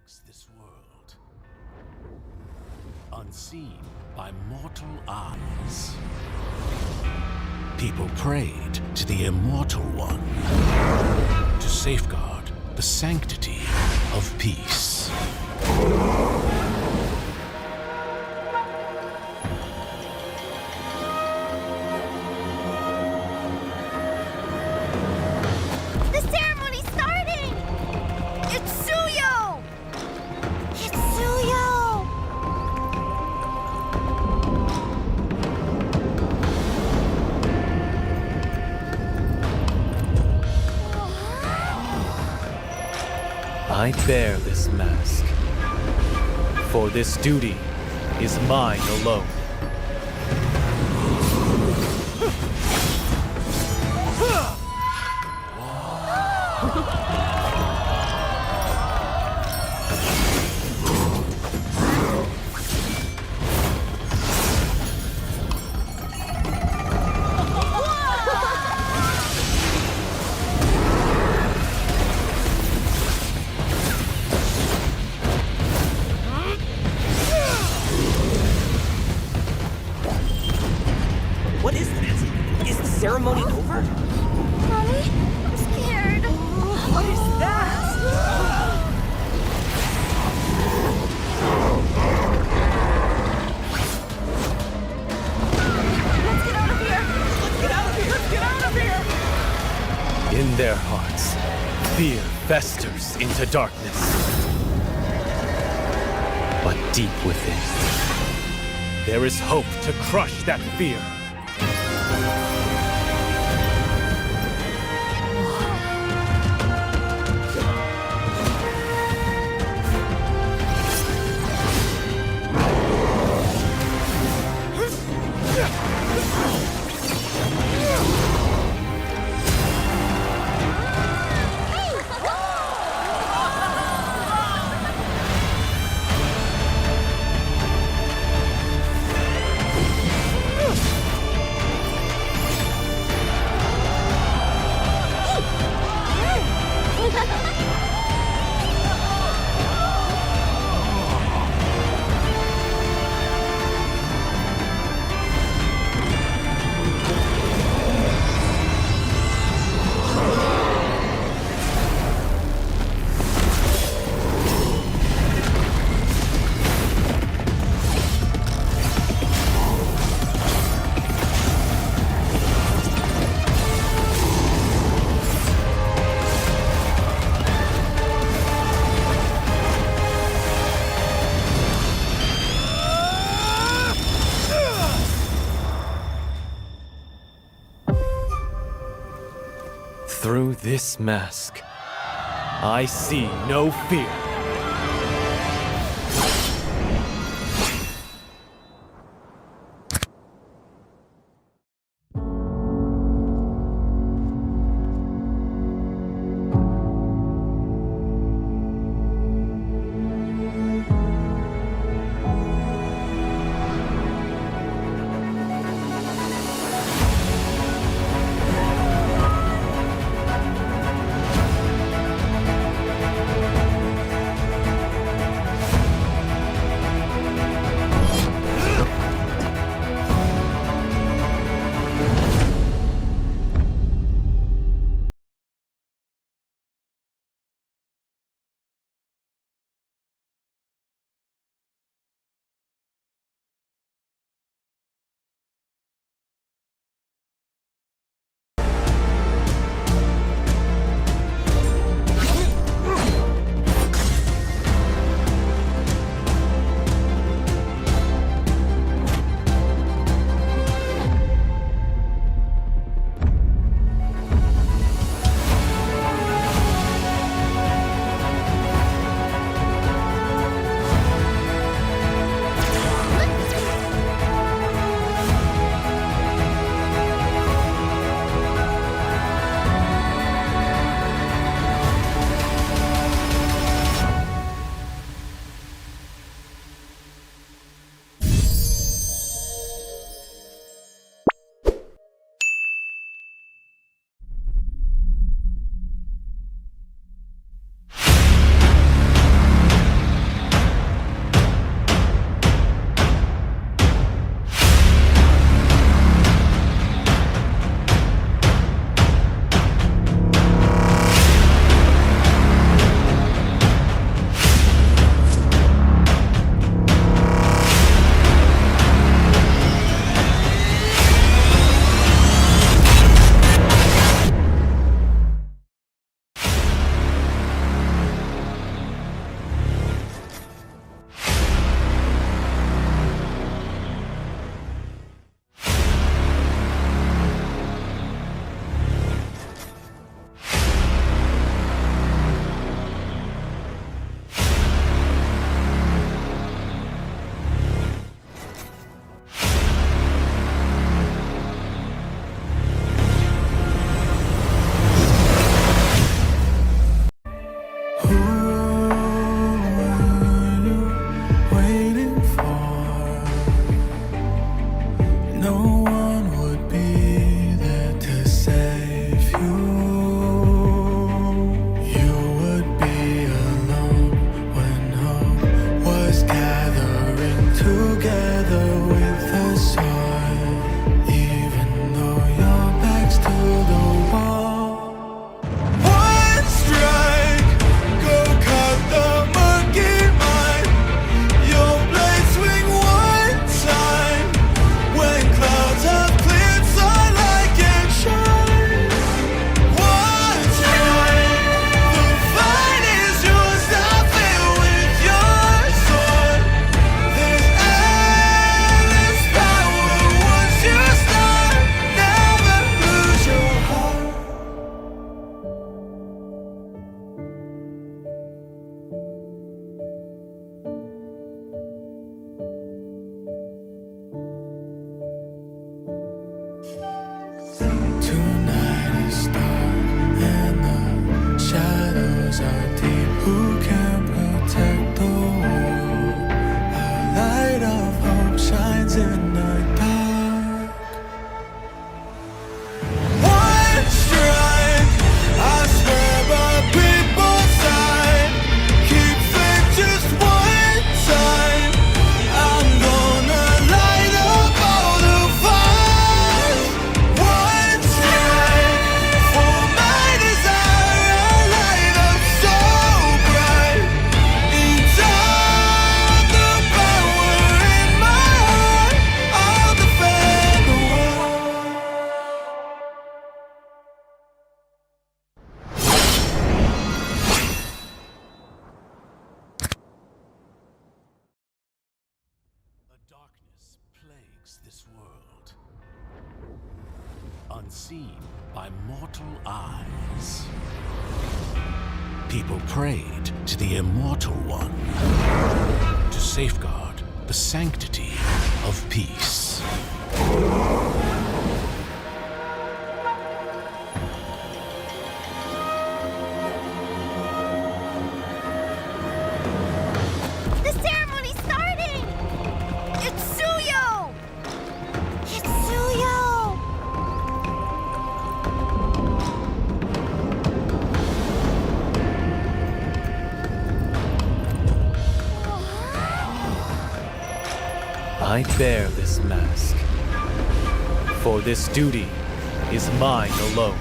[SPEAKER 5] walks this world, unseen by mortal eyes. People prayed to the Immortal One to safeguard the sanctity of peace.
[SPEAKER 2] The ceremony's starting! It's Suyo! It's Suyo!
[SPEAKER 4] I bear this mask, for this duty is mine alone.
[SPEAKER 7] What is this? Is the ceremony over?
[SPEAKER 2] Mommy, I'm scared.
[SPEAKER 7] What is that?
[SPEAKER 2] Let's get out of here!
[SPEAKER 7] Let's get out of here! Let's get out of here!
[SPEAKER 4] In their hearts, fear festers into darkness. But deep within, there is hope to crush that fear. Through this mask, I see no fear.
[SPEAKER 8] so deep, who can protect the world? A light of hope shines in the dark. One strike, I swear by people's side. Keep faith just one time. I'm gonna light up all the fires. One strike for my desire. A light up so bright. Inside the power in my heart, I'll defend the world.
[SPEAKER 5] A darkness plagues this world, unseen by mortal eyes. People prayed to the Immortal One to safeguard the sanctity of peace.
[SPEAKER 2] The ceremony's starting! It's Suyo! It's Suyo!
[SPEAKER 4] I bear this mask, for this duty is mine alone.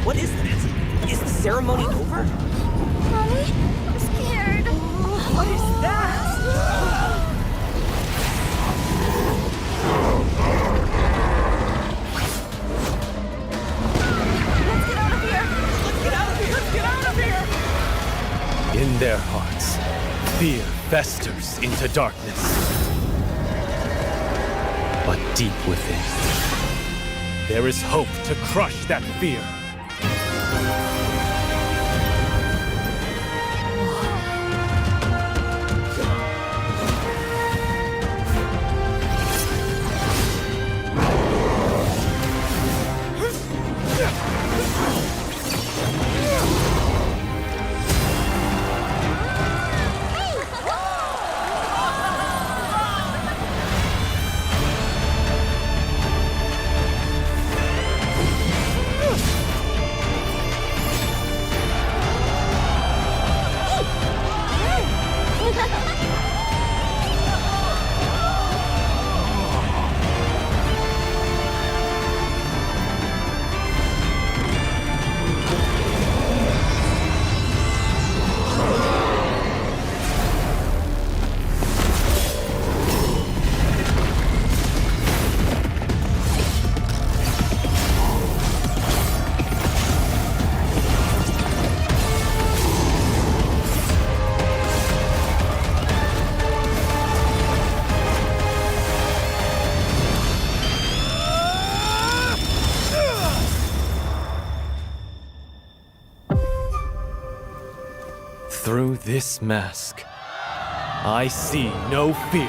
[SPEAKER 7] What is this? Is the ceremony over?
[SPEAKER 2] Mommy, I'm scared.
[SPEAKER 7] What is that?
[SPEAKER 2] Let's get out of here!
[SPEAKER 7] Let's get out of here! Let's get out of here!
[SPEAKER 4] In their hearts, fear festers into darkness. But deep within, there is hope to crush that fear. Through this mask, I see no fear.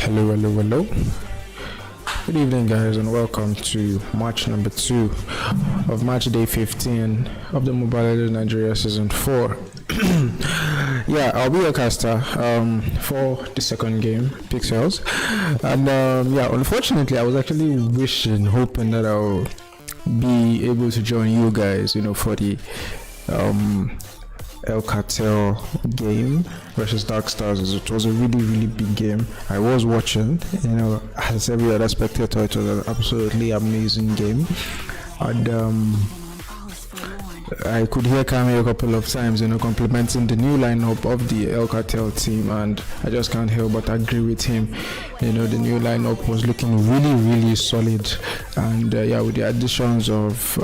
[SPEAKER 8] Hello. Good evening, guys, and welcome to match number 2 of match day 15 of the Mobile Legends Nigeria Season 4. Yeah, I'll be your caster for the second game, Pixels. And yeah, unfortunately, I was actually hoping that I'll be able to join you guys, for the El Cartel game versus Dark Stars. It was a really big game. I was watching, as every other spectator. It was an absolutely amazing game, and I could hear Kami a couple of times, complimenting the new lineup of the El Cartel team, and I just can't help but agree with him. The new lineup was looking really solid, and yeah, with the additions of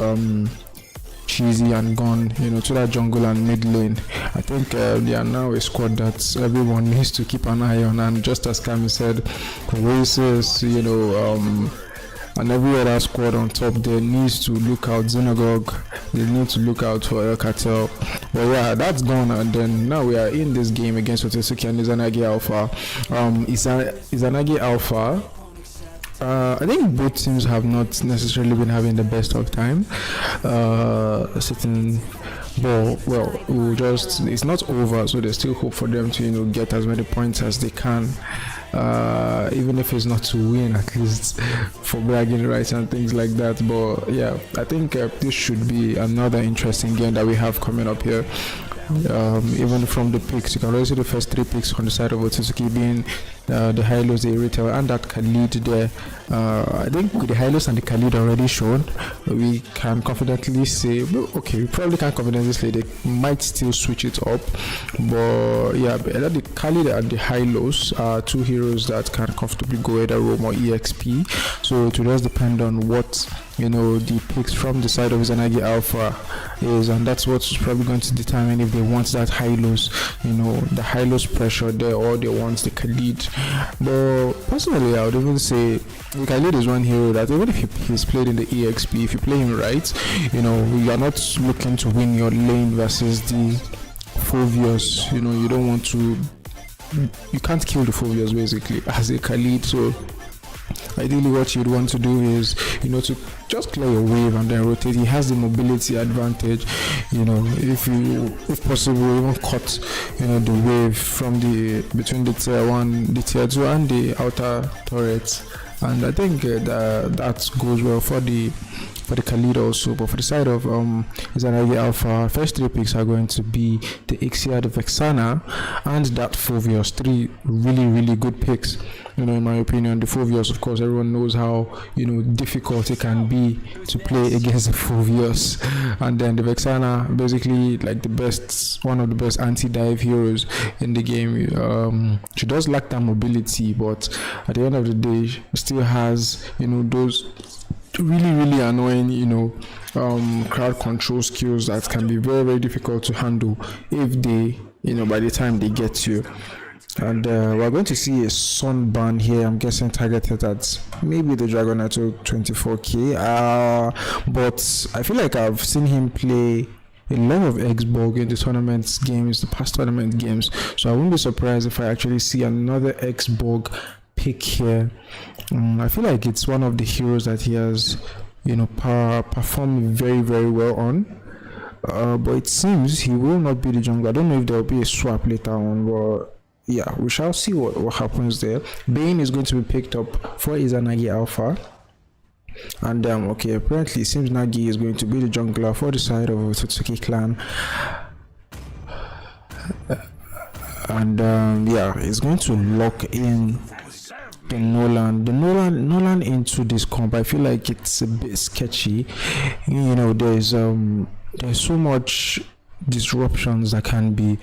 [SPEAKER 8] Cheesy and Gun, to that jungle and mid lane, I think they are now a squad that everyone needs to keep an eye on. And just as Kami said, Oasis, and every other squad on top there needs to look out. Xenagogue, they need to look out for El Cartel. But yeah, that's gone, and then now we are in this game against Otsutsuki and Izanagi Alpha. Izanagi Alpha, I think both teams have not necessarily been having the best of time. It's not over, so there's still hope for them to get as many points as they can, even if it's not to win, at least for bragging rights and things like that. But yeah, I think this should be another interesting game that we have coming up here. Even from the picks, you can already see the first 3 picks on the side of Otsutsuki being the Hylos, the Retail, and that Khalid there. I think with the Hylos and the Khalid already shown, we can confidently say, we probably can't confidently say they might still switch it up. But yeah, the Khalid and the Hylos are 2 heroes that can comfortably go either Roam or EXP. So it will just depend on what the picks from the side of Izanagi Alpha is, and that's what's probably going to determine if they want that Hylos, the Hylos pressure there, or they want the Khalid. But personally, I would even say the Khalid is one hero that even if he's played in the EXP, if you play him right, you are not looking to win your lane versus the Phoveus. You don't want to, you can't kill the Phoveus basically as a Khalid. So ideally what you'd want to do is to just clear your wave and then rotate. He has the mobility advantage, if possible even cut the wave from between the tier 1, the tier 2 and the outer turrets. And I think that goes well for the Khalid also. But for the side of Izanagi Alpha, first 3 picks are going to be the Ixia, the Vexana, and that Phoveus. 3 really good picks, in my opinion. The Phoveus, of course, everyone knows how difficult it can be to play against the Phoveus. And then the Vexana, basically like one of the best anti-dive heroes in the game. She does lack that mobility, but at the end of the day, she still has those really annoying crowd control skills that can be very difficult to handle if they by the time they get you. And we're going to see a Sunburn here, I'm guessing targeted at maybe the Dragonato 24k, but I feel like I've seen him play a lot of Xborg in the the past tournament games, so I won't be surprised if I actually see another Xborg pick here. I feel like it's one of the heroes that he has performed very well on, but it seems he will not be the jungle. I don't know if there will be a swap later on, but yeah, we shall see what happens there. Bane is going to be picked up for Izanagi Alpha, and apparently it seems Nagi is going to be the jungler for the side of Otsutsuki clan. And yeah, he's going to lock in the Nolan into this comp. I feel like it's a bit sketchy. There's so much disruptions that can be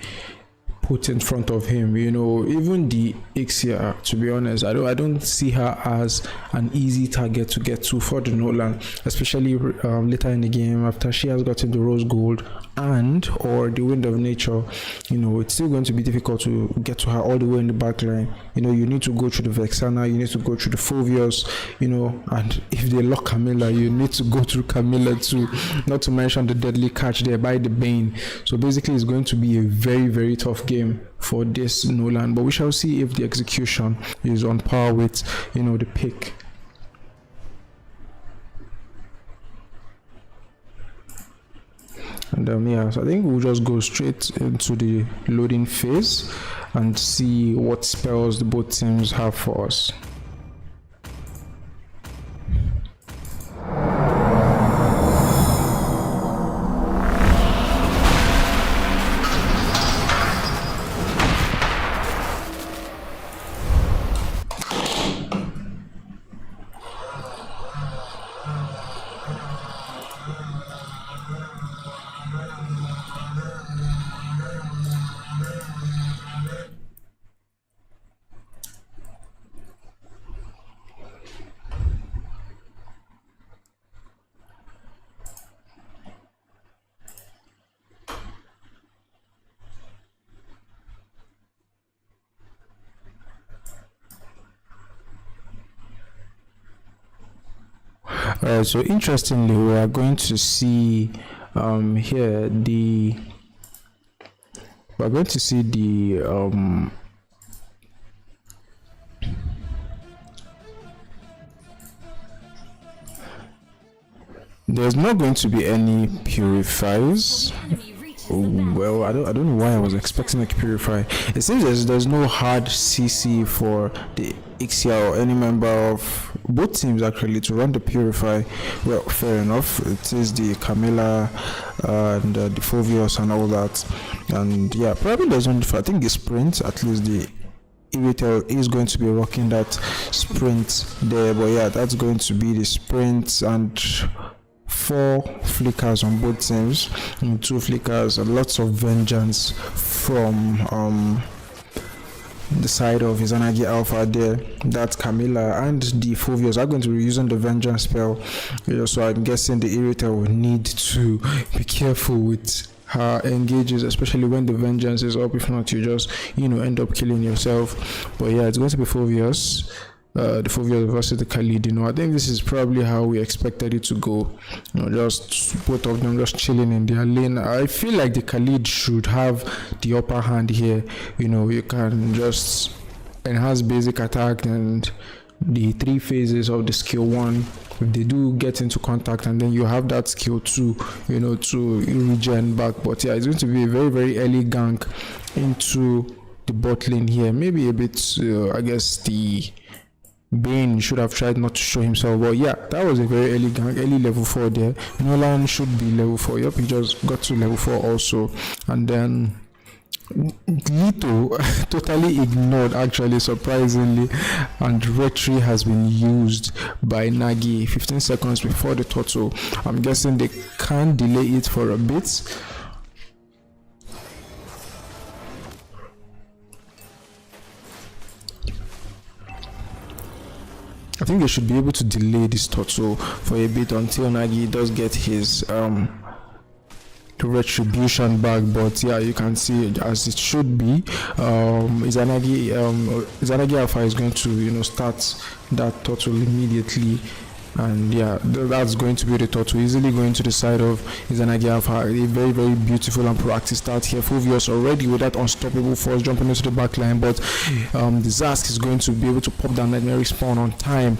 [SPEAKER 8] put in front of him. Even the Ixia, to be honest, I don't see her as an easy target to get to for the Nolan, especially later in the game after she has gotten the Rose Gold or the Wind of Nature. It's still going to be difficult to get to her all the way in the back line. You need to go through the Vexana, you need to go through the Phoveus, and if they lock Camilla, you need to go through Camilla too, not to mention the deadly catch there by the Bane. So basically it's going to be a very tough game for this Nolan, but we shall see if the execution is on par with, you know, the pick. And yeah, so I think we'll just go straight into the loading phase and see what spells the both teams have for us. So interestingly, we are going to see here we're going to see the there's not going to be any purifiers. Well, I don't know why I was expecting a purify. It seems there's no hard CC for the Ixia or any member of both teams actually to run the purify. Well, fair enough. It is the Camilla and the Fovios and all that. And yeah, probably there's only, I think the sprint, at least the Iritel is going to be rocking that sprint there. But yeah, that's going to be the sprint, and 4 flickers on both teams, and 2 flickers, and lots of vengeance from the side of Izanagi Alpha there. That Camilla and the Fovios are going to be using the vengeance spell, so I'm guessing the Irritator will need to be careful with her engages, especially when the vengeance is up. If not, you just end up killing yourself. But yeah, it's going to be Fovios. The Fovios versus the Khalid. I think this is probably how we expected it to go. Just both of them just chilling in their lane. I feel like the Khalid should have the upper hand here. You can just enhance basic attack and the 3 phases of the skill 1. If they do get into contact, and then you have that skill 2, to regen back. But yeah, it's going to be a very, very early gank into the bot lane here. Maybe a bit, I guess the Bane should have tried not to show himself, but yeah, that was a very early gank, early level 4 there. Nolan should be level 4. Yep, he just got to level 4 also. And then Lito totally ignored, actually, surprisingly, and Retry has been used by Nagi 15 seconds before the turtle. I'm guessing they can delay it for a bit. I think they should be able to delay this turtle for a bit until Nagi does get his retribution back. But yeah, you can see as it should be. Izanagi Alpha is going to start that turtle immediately. And yeah, that's going to be the turtle easily going to the side of Izanagi Alpha. A very, very beautiful and proactive start here. Fovios already with that unstoppable force jumping into the back line, but the Zask is going to be able to pop down Nightmare Respawn on time,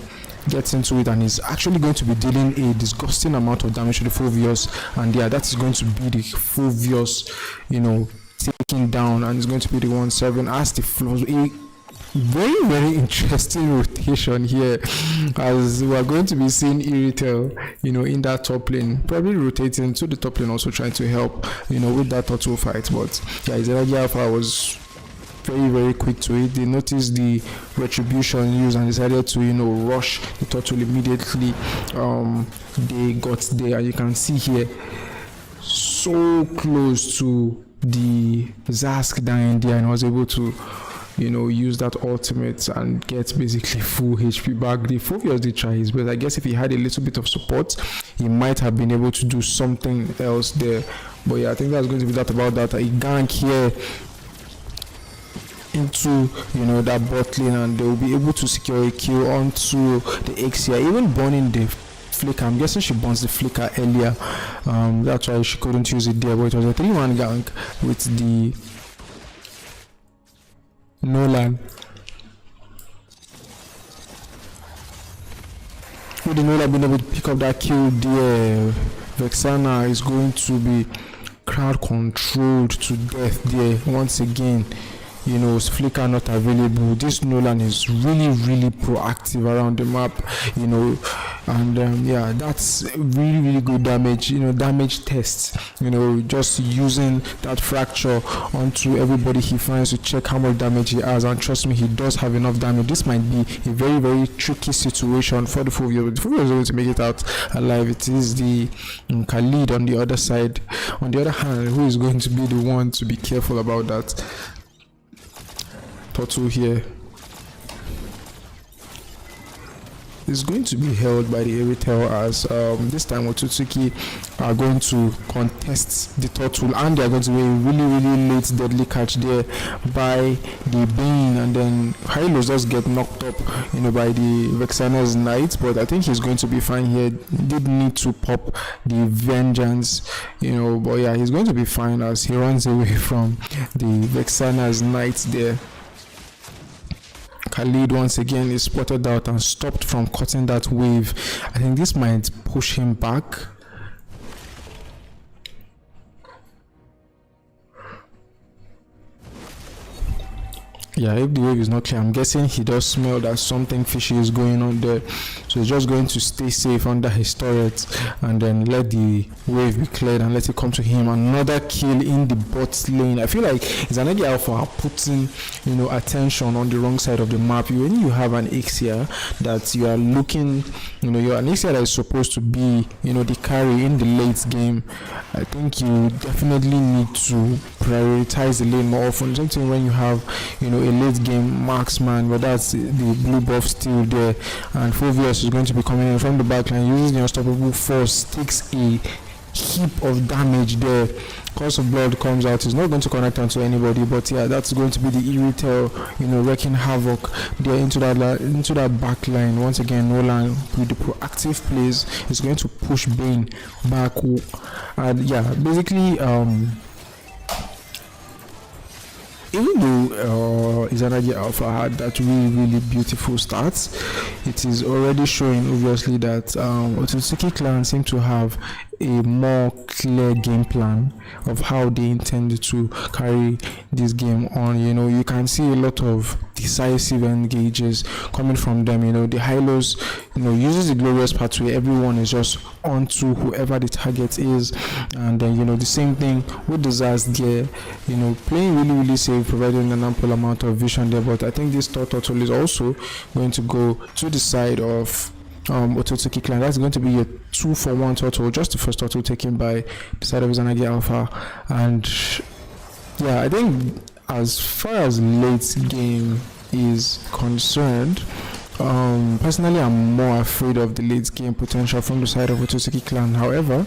[SPEAKER 8] gets into it, and is actually going to be dealing a disgusting amount of damage to the Fovios. And yeah, that is going to be the Fovios, taking down, and it's going to be the 1-7 as the flows. Very, very interesting rotation here, as we are going to be seeing Iritel, in that top lane, probably rotating to the top lane, also trying to help, with that turtle fight. But yeah, Izanagi Alpha was very, very quick to it. They noticed the retribution used and decided to, rush the turtle immediately. They got there, and you can see here, so close to the Zask dying there, and was able to use that ultimate and get basically full HP back. The Fovios did try his best. I guess if he had a little bit of support, he might have been able to do something else there. But yeah, I think that's going to be that about that. A gank here into that bot lane, and they will be able to secure a kill onto the Ixia, even burning the flicker. I'm guessing she burns the flicker earlier. That's why she couldn't use it there. But it was a 3-1 gank with the Nolan. Would Nolan been able to pick up that kill there? Vexana is going to be crowd controlled to death there once again. You know, Flicker not available. This Nolan is really proactive around the map, you know, and yeah, that's really good damage, you know, damage tests, you know, just using that fracture onto everybody he finds to check how much damage he has, and trust me, he does have enough damage. This might be a very tricky situation for the Fulvio. The Fulvio is able to make it out alive. It is the Khalid on the other side, on the other hand, who is going to be the one to be careful about that. Turtle here is going to be held by the Cartel as this time Otsutsuki are going to contest the Turtle, and they are going to be a really late deadly catch there by the Bane, and then Hylos does get knocked up, you know, by the Vexana's Knight, but I think he's going to be fine here. He did need to pop the Vengeance, you know, but yeah, he's going to be fine as he runs away from the Vexana's Knight there. Khalid once again is spotted out and stopped from cutting that wave. I think this might push him back. Yeah, if the wave is not clear, I'm guessing he does smell that something fishy is going on there. So he's just going to stay safe under his turret and then let the wave be cleared and let it come to him. Another kill in the bot lane. I feel like Izagi Alpha putting, you know, attention on the wrong side of the map. When you have an Ixia that you are looking, you know, you're an Ixia that is supposed to be, you know, the carry in the late game, I think you definitely need to prioritize the lane more often. Something when you have, you know, a late game marksman, but that's the blue buff still there, and Fulvius is going to be coming in from the backline, uses the unstoppable force, takes a heap of damage there. Curse of Blood comes out, is not going to connect onto anybody, but yeah, that's going to be the Irritel, you know, wreaking havoc there into that back line. Once again, Nolan with the proactive plays is going to push Bane back, and yeah, basically even though Izagi Alpha had that really beautiful start, it is already showing obviously that Otsutsuki clan seem to have a more clear game plan of how they intend to carry this game on. You know, you can see a lot of decisive engages coming from them. You know, the Hylos, you know, uses the glorious pathway. Everyone is just onto whoever the target is, and then, you know, the same thing with the Zaz there, you know, playing really safe, providing an ample amount of vision there. But I think this turtle is also going to go to the side of Otsutsuki clan. That's going to be a 2-for-1 turtle, just the first turtle taken by the side of Izagi Alpha. And yeah, I think as far as late game is concerned, personally I'm more afraid of the late game potential from the side of Otsutsuki clan. However,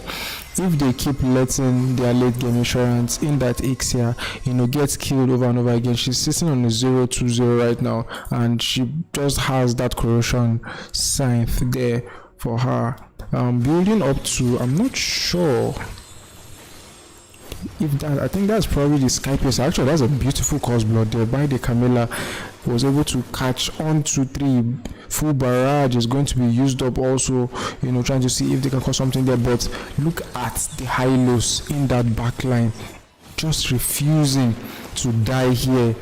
[SPEAKER 8] if they keep letting their late game insurance in that Ixia, you know, gets killed over and over again, she's sitting on a 0-2-0 right now, and she just has that corrosion scythe there for her. Building up to, I'm not sure if that, I think that's probably the Skypius. Actually, that's a beautiful Curse Blood there by the Camilla. Was able to catch on 2-3. Full barrage is going to be used up also, you know, trying to see if they can cause something there. But look at the Hylos in that backline, just refusing to die here.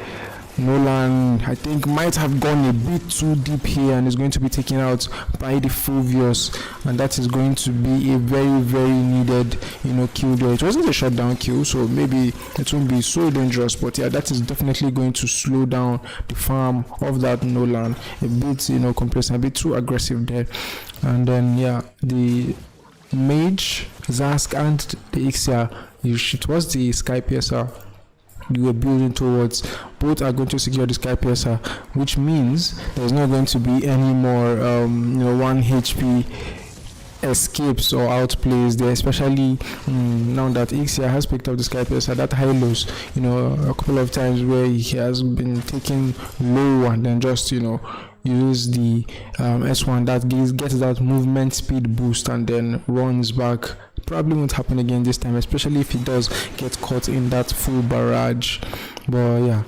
[SPEAKER 8] Nolan, I think, might have gone a bit too deep here and is going to be taken out by the Fulvius, and that is going to be a very needed, you know, kill there. It wasn't a shutdown kill, so maybe it won't be so dangerous, but yeah, that is definitely going to slow down the farm of that Nolan a bit, you know, complacent, a bit too aggressive there. And then yeah, the Mage, Zask and the Ixia, it was the Sky Piercer you were building towards. Both are going to secure the Sky Piercer, which means there's not going to be any more you know, 1 HP escapes or outplays there, especially now that Ixia has picked up the Sky Piercer. That Hylos, you know, a couple of times where he has been taken low and then just, you know, use the S1 that gets that movement speed boost and then runs back. Probably won't happen again this time, especially if he does get caught in that full barrage. But yeah,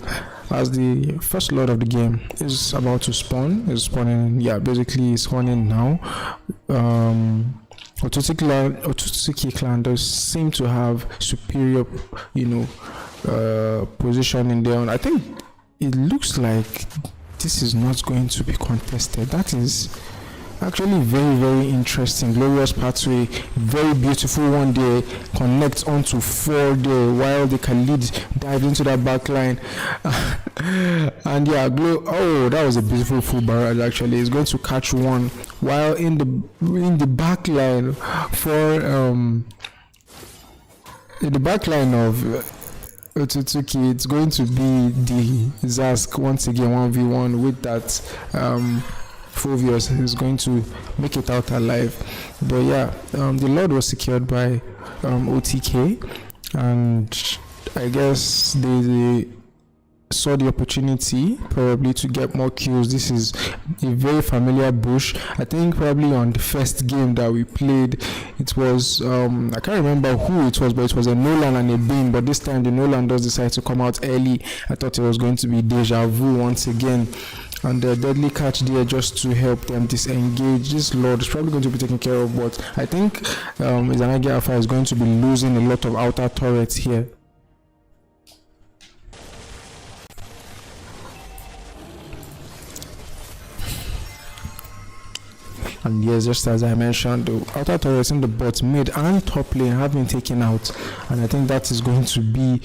[SPEAKER 8] as the first lord of the game is about to spawn. Is spawning, yeah, basically spawning now. Otsutsuki clan does seem to have superior, position in there. I think it looks like this is not going to be contested. That is actually very, very interesting. Glorious pathway, very beautiful one there, connects onto 4 there while the Khalid dive into that back line. And yeah, that was a beautiful full barrage. Actually, it's going to catch one while in the back line for in the back line of Otsutsuki. It's going to be the Zask once again 1v1 with that Fulvius is going to make it out alive. But yeah, the Lord was secured by OTK, and I guess they saw the opportunity probably to get more kills. This is a very familiar bush. I think probably on the first game that we played, it was I can't remember who it was, but it was a Nolan and a Bane. But this time the Nolan does decide to come out early. I thought it was going to be Deja Vu once again, and the deadly catch there just to help them disengage. This Lord is probably going to be taken care of, but I think Izanagi Alpha is going to be losing a lot of outer turrets here. And yes, just as I mentioned, the outer turrets in the bot, mid and top lane have been taken out, and I think that is going to be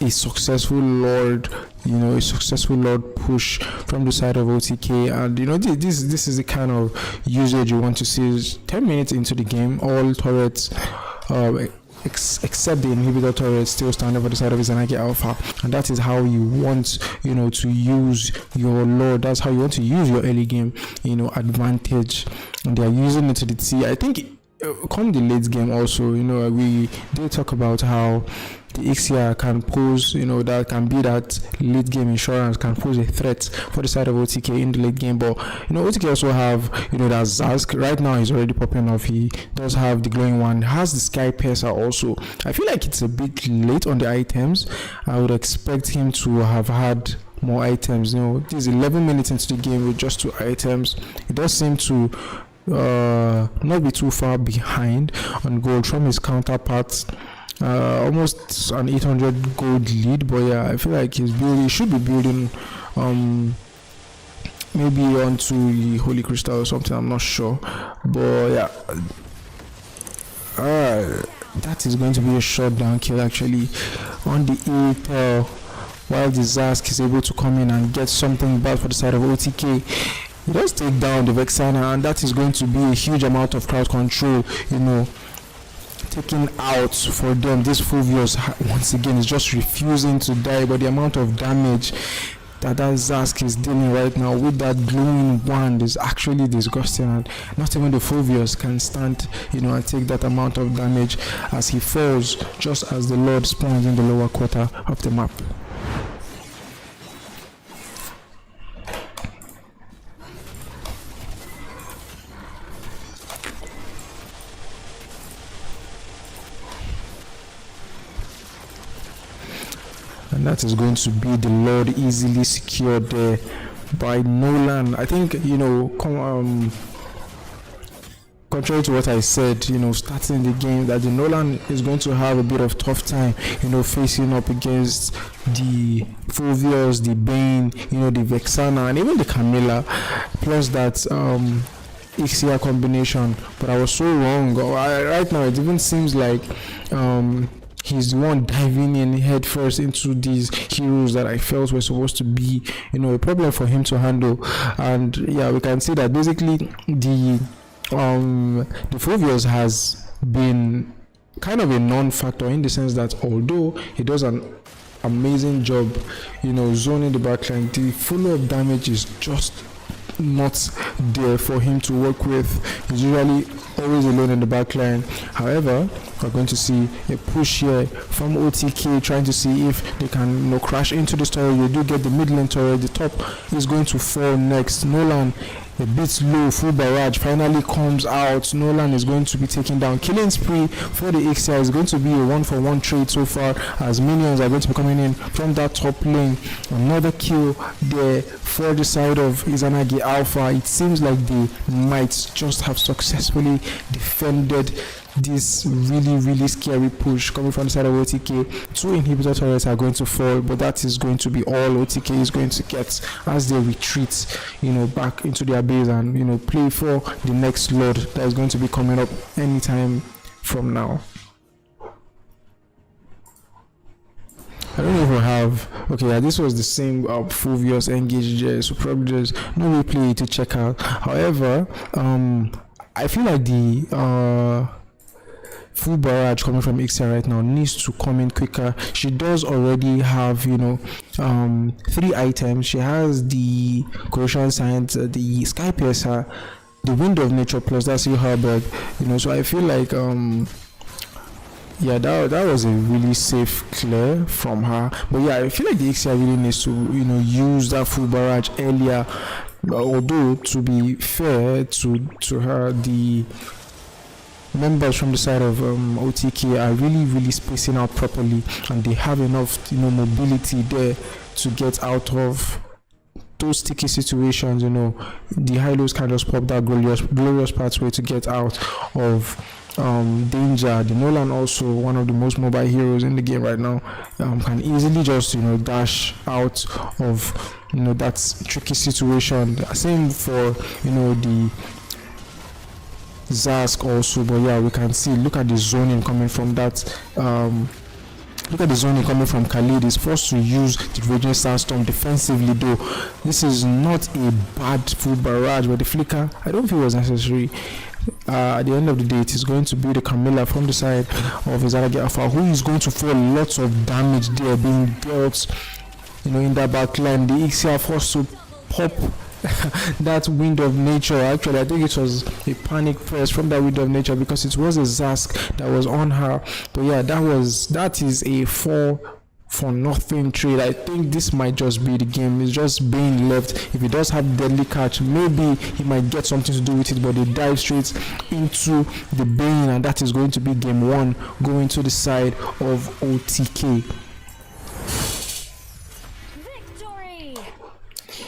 [SPEAKER 8] a successful Lord, a successful Lord push from the side of OTK. And this is the kind of usage you want to see. 10 minutes into the game, all turrets except the inhibitor turret still standing for the side of Izanagi Alpha, and that is how you want to use your Lord. That's how you want to use your early game advantage, and they are using it to the T. I think come the late game also, we did talk about how the Ixia can pose, that can be that late game insurance, can pose a threat for the side of OTK in the late game. But OTK also have that Zask. Right now he's already popping off. He does have the glowing one, has the Sky Piercer also. I feel like it's a bit late on the items. I would expect him to have had more items. This 11 minutes into the game with just 2 items. It does seem to not be too far behind on gold from his counterparts. Almost an 800 gold lead, but yeah, I feel like he should be building maybe onto the Holy Crystal or something. I'm not sure, but yeah, that is going to be a shutdown kill actually on the 8th, while the Zask is able to come in and get something bad for the side of OTK. He does take down the Vexana, and that is going to be a huge amount of crowd control, taken out for them. This Fulvius once again is just refusing to die, but the amount of damage that Zask is dealing right now with that glowing wand is actually disgusting, and not even the Fulvius can stand and take that amount of damage as he falls just as the Lord spawns in the lower quarter of the map. And that is going to be the Lord easily secured there by Nolan. I think, contrary to what I said, starting the game, that the Nolan is going to have a bit of tough time, facing up against the Fulvius, the Bane, the Vexana, and even the Camilla, plus that Ixia combination. But I was so wrong. Right now, it even seems like he's the one diving in head first into these heroes that I felt were supposed to be, a problem for him to handle. And yeah, we can see that basically the Fulvius has been kind of a non-factor, in the sense that although he does an amazing job, zoning the backline, the follow-up damage is just not there for him to work with. He's usually always alone in the backline. However, we're going to see a push here from OTK, trying to see if they can crash into this turret. You do get the mid lane turret. The top is going to fall next. Nolan a bit low. Full barrage finally comes out. Nolan is going to be taken down. Killing spree for the Ixia is going to be a 1-for-1 trade so far, as minions are going to be coming in from that top lane. Another kill there for the side of Izanagi Alpha. It seems like they might just have successfully defended this really scary push coming from the side of OTK. 2 inhibitor turrets are going to fall, but that is going to be all OTK is going to get as they retreat, back into their base and play for the next load that is going to be coming up anytime from now. I don't even have. Okay, yeah, this was the same Fulvius engage, so probably there's no replay to check out. However, I feel like the full barrage coming from Ixia right now needs to come in quicker. She does already have 3 items. She has the corrosion science, the sky piercer, the wind of nature, plus that's Herberg. So I feel like that was a really safe clear from her. But yeah, I feel like the Ixia really needs to use that full barrage earlier. Although to be fair to her, the members from the side of OTK are really spacing out properly, and they have enough mobility there to get out of those sticky situations. The high-lows can just pop that glorious pathway to get out of danger. The Nolan, also one of the most mobile heroes in the game right now, can easily just dash out of that tricky situation. Same for the Zask also. But yeah, we can see, look at the zoning coming from that look at the zoning coming from Khalid. He's forced to use the Raging Sandstorm defensively, though this is not a bad full barrage, but the flicker I don't feel was necessary. At the end of the day, it is going to be the Camilla from the side of Izagi Alpha who is going to feel lots of damage there being dealt in that backline. The Ixia forced to pop that wind of nature. Actually, I think it was a panic press from that wind of nature, because it was a Zask that was on her. But yeah, that is a 4-for-nothing trade. I think this might just be the game. It's just being left. If he does have deadly catch, maybe he might get something to do with it, but they dive straight into the Bane, and that is going to be game 1 going to the side of OTK.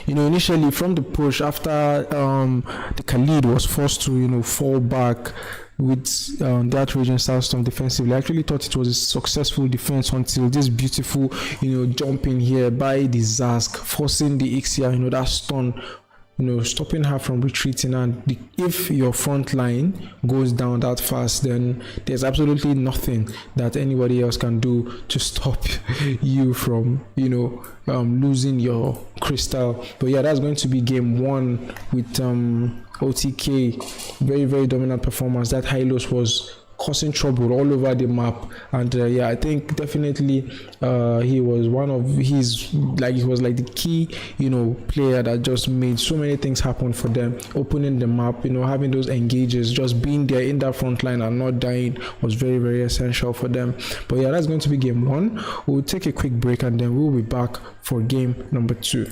[SPEAKER 8] Initially from the push, after the Khalid was forced to fall back with that Raging Sandstorm defensively, I actually thought it was a successful defense until this beautiful jump in here by the Zask, forcing the Ixia that stun, stopping her from retreating. And if your front line goes down that fast, then there's absolutely nothing that anybody else can do to stop you from losing your crystal. But yeah, that's going to be game 1 with OTK. Very dominant performance. That Hylos was causing trouble all over the map, and I think definitely he was one of his, he was like the key player that just made so many things happen for them, opening the map, having those engages, just being there in that front line and not dying was very essential for them. But yeah, that's going to be game 1. We'll take a quick break and then we'll be back for game number 2.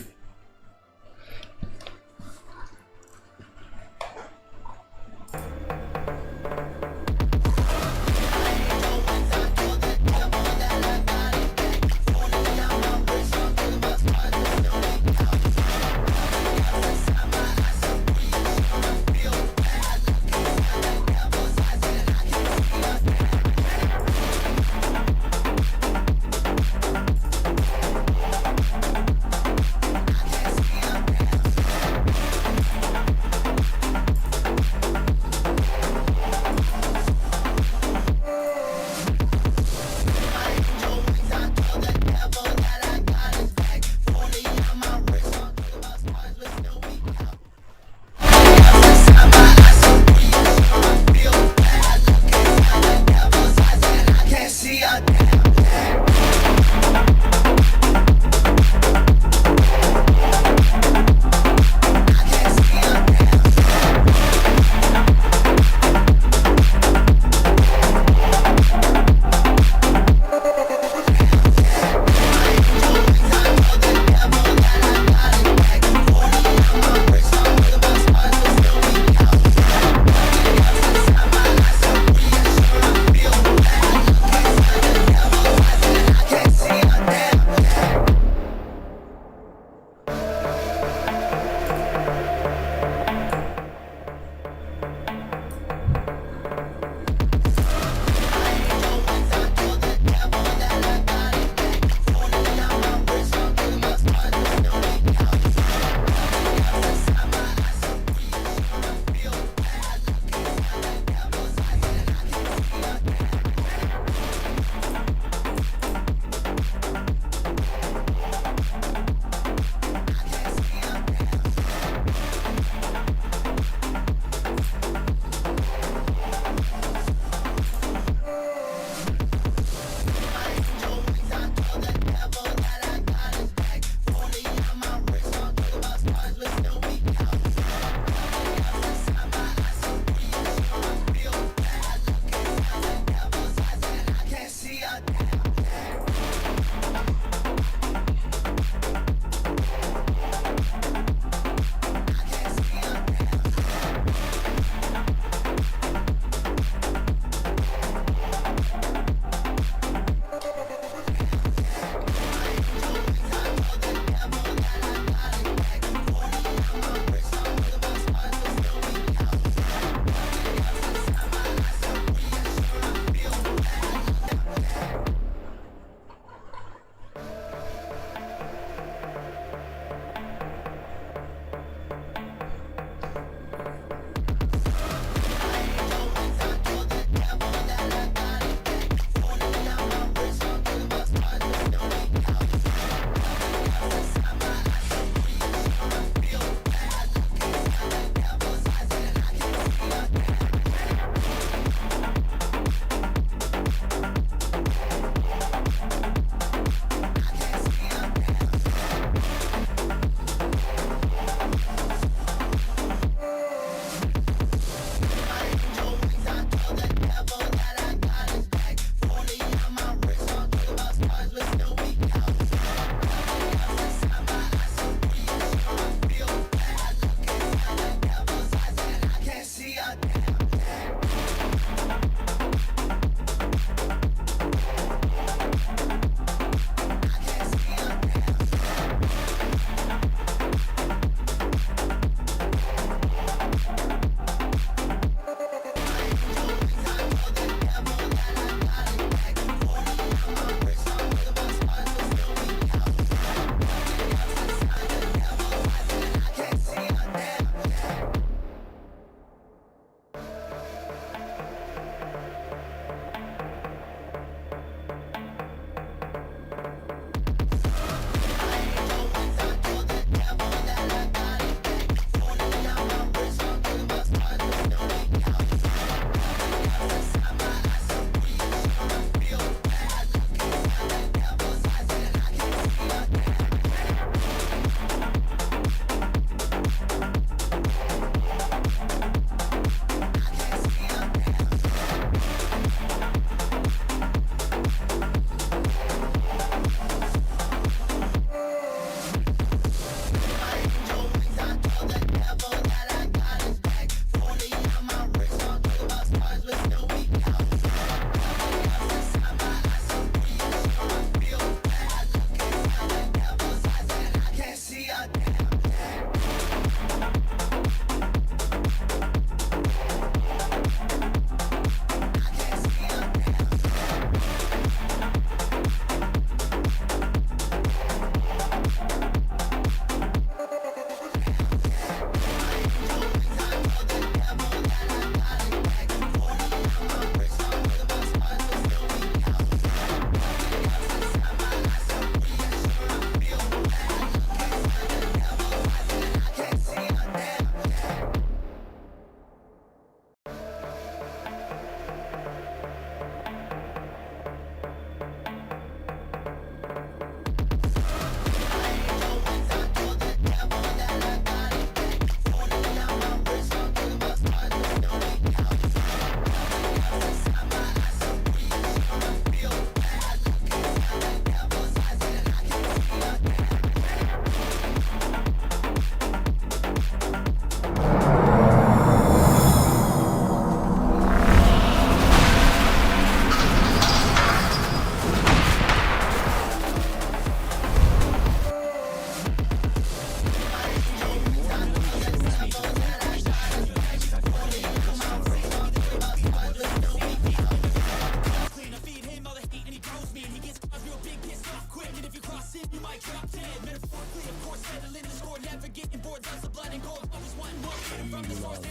[SPEAKER 3] Love and night are everlasting.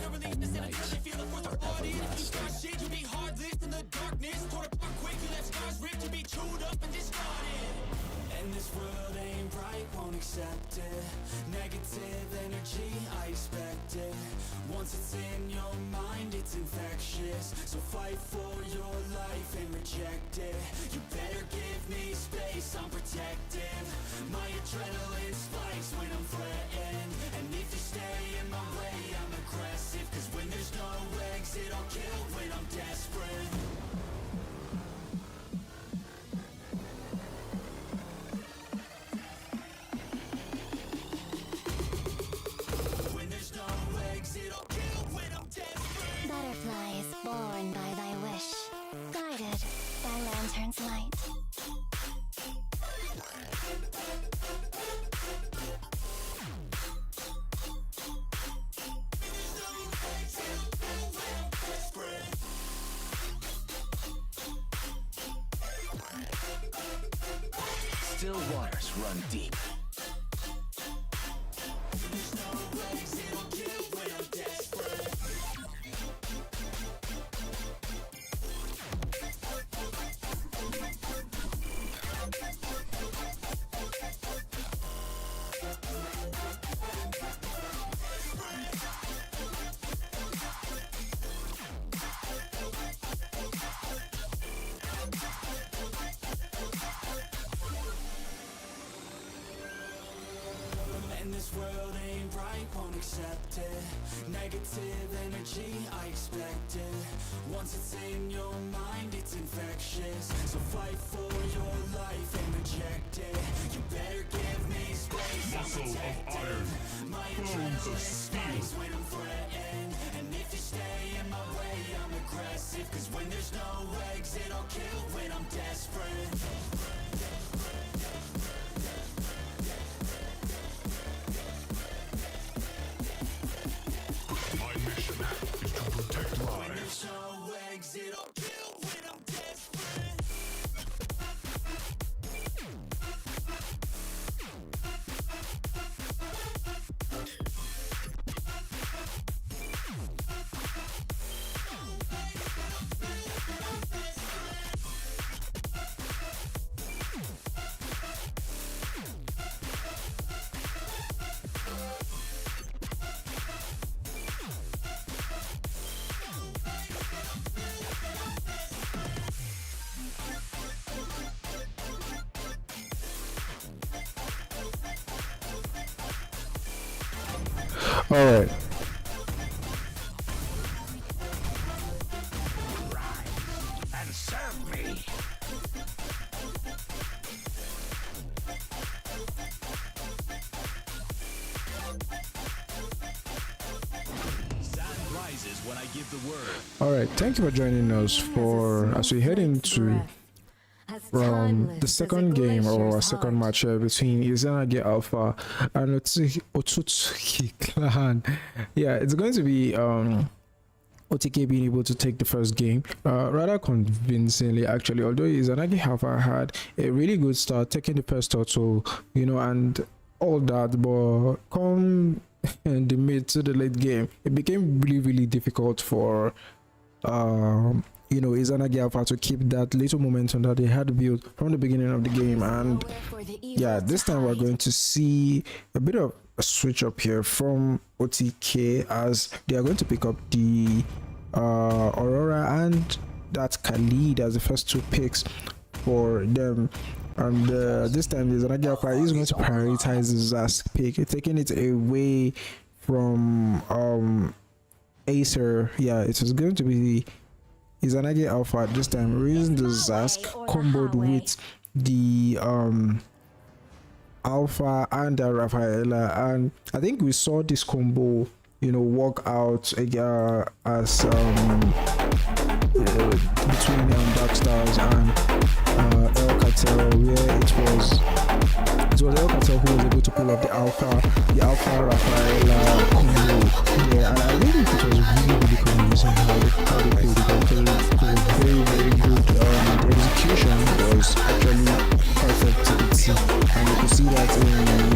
[SPEAKER 4] And this world ain't right, won't accept it. Negative energy, I expect it. Once it's in your mind, it's infectious. So fight for your life and reject it. You better give me space, I'm protective. My adrenaline spikes when I'm threatened. And if you stay in my way, I'm aggressive. Cause when there's no exit, I'll kill when I'm desperate.
[SPEAKER 2] Butterflies born by thy wish, guided by lantern's light.
[SPEAKER 4] Still waters run deep. And this world ain't right, won't accept it. Negative energy, I expect it. Once it's in your mind, it's infectious. So fight for your life and reject it. You better give me space, I'm protected. My adrenaline spikes when I'm threatened. And if you stay in my way, I'm aggressive. Cause when there's no exit, I'll kill when I'm desperate.
[SPEAKER 5] My mission is to protect lives.
[SPEAKER 4] No exit, I'll kill when I'm desperate.
[SPEAKER 8] All right.
[SPEAKER 5] And serve me.
[SPEAKER 4] Sun rises when I give the word.
[SPEAKER 8] All right. Thank you for joining us for as we head into the second game or second match between Izagi Alpha and Otsutsuki Clan. Yeah, it's going to be OTK being able to take the first game rather convincingly, actually. Although Izagi Alpha had a really good start, taking the first turtle, and all that, but come in the mid to the late game, it became really difficult for Izagi Alpha to keep that little momentum that they had built from the beginning of the game. And yeah, this time we're going to see a bit of a switch up here from OTK as they are going to pick up the Aurora and that Khalid as the first two picks for them. And this time Izagi Alpha is going to prioritize the Zask pick, taking it away from Acer. Yeah, it was going to be Izagi Alpha this time using the Zask comboed with the Alpha and the Rafaela, and I think we saw this combo work out as between Darkstars and El Cartel, where it was El Cartel who was able to pull off the Alpha Rafaela combo. Yeah, and I really think it was really convincing how they played it. It was very good. The execution was actually perfect to the T, and you could see that in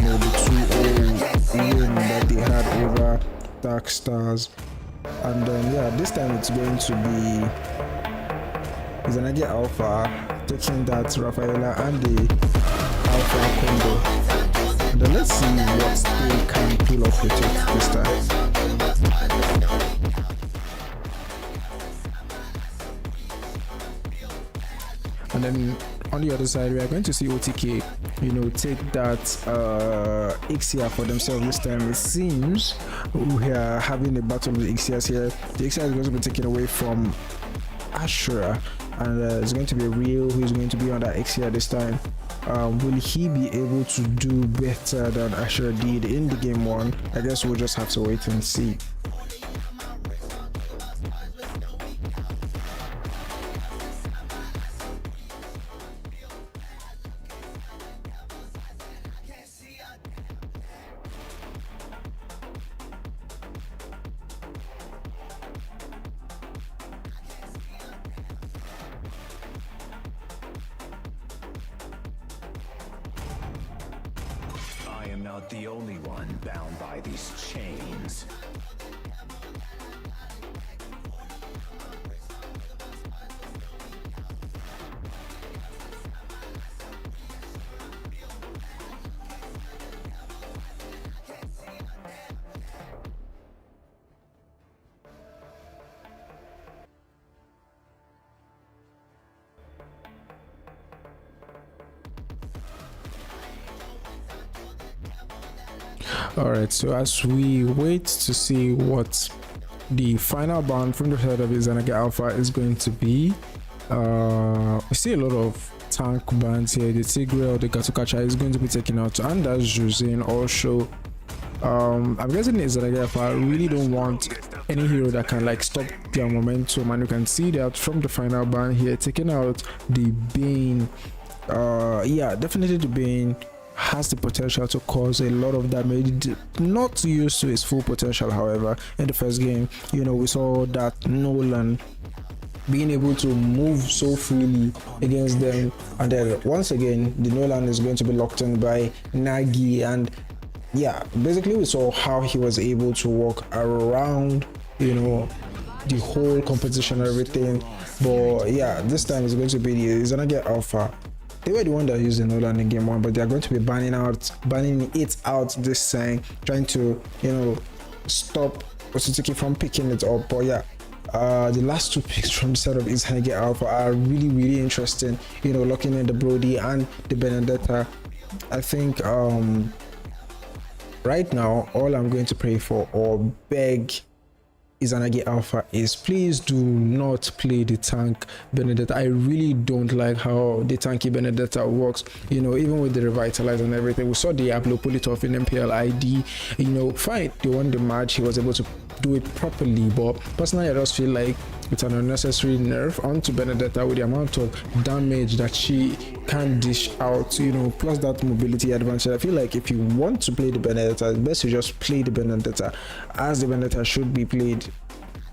[SPEAKER 8] the 2-0 win that they had over Alpha, Dark Stars, and then yeah, this time it's going to be Izanagi Alpha taking that Rafaela and the Alpha combo. And then let's see what they can pull off with it this time. And then on the other side, we are going to see OTK, take that Ixia for themselves this time. It seems we are having a battle with Ixias here. The Ixia is going to be taken away from Ashura, and it's going to be Real who is going to be on that Ixia this time. Will he be able to do better than Ashura did in the game 1? I guess we'll just have to wait and see.
[SPEAKER 9] I am not the only one bound by these chains.
[SPEAKER 8] Alright, so as we wait to see what the final bound from the side of Izanagi Alpha is going to be, we see a lot of tank bands here. The Tigreal, the Gatukacha is going to be taken out, and that's Juzin also. I'm guessing Izanagi Alpha really don't want any hero that can like stop their momentum, and you can see that from the final band here, taking out the Bane. Yeah, definitely the Bane has the potential to cause a lot of damage, not used to its full potential. However, in the first game, we saw that Nolan being able to move so freely against them, and then once again the Nolan is going to be locked in by Nagi, and yeah, basically we saw how he was able to walk around the whole competition and everything. But yeah, this time it's going to be the Izanagi Alpha. They were the one that used the Nolan in game 1, but they are going to be banning it out this time, trying to stop Otsutsuki from picking it up. But yeah, the last 2 picks from the side of Izanagi Alpha are really interesting, locking in the Brody and the Benedetta. I think right now all I'm going to pray for or beg Izanagi Alpha is please do not play the tank Benedetta. I really don't like how the tanky Benedetta works, even with the revitalize and everything. We saw Diablo pull it off in MPL ID, fine, they won the match, he was able to do it properly, but personally I just feel like it's an unnecessary nerf onto Benedetta with the amount of damage that she can dish out, plus that mobility advantage. I feel like if you want to play the Benedetta, it's best to just play the Benedetta as the Benedetta should be played,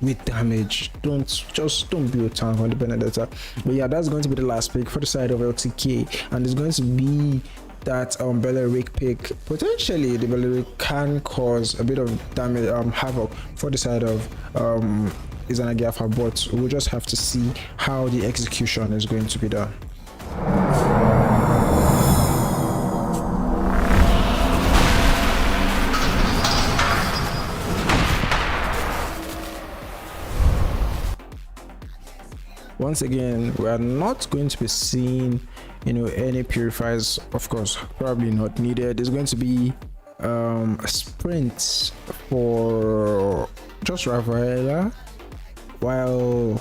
[SPEAKER 8] with damage. Don't be a tank on the Benedetta. But yeah, that's going to be the last pick for the side of LTK, and it's going to be that Belleric pick. Potentially the Belleric can cause a bit of damage, havoc for the side of Izanagi Alpha, but we'll just have to see how the execution is going to be done. Once again, we are not going to be seeing any purifiers, of course, probably not needed. There's going to be a sprint for just Rafaela, while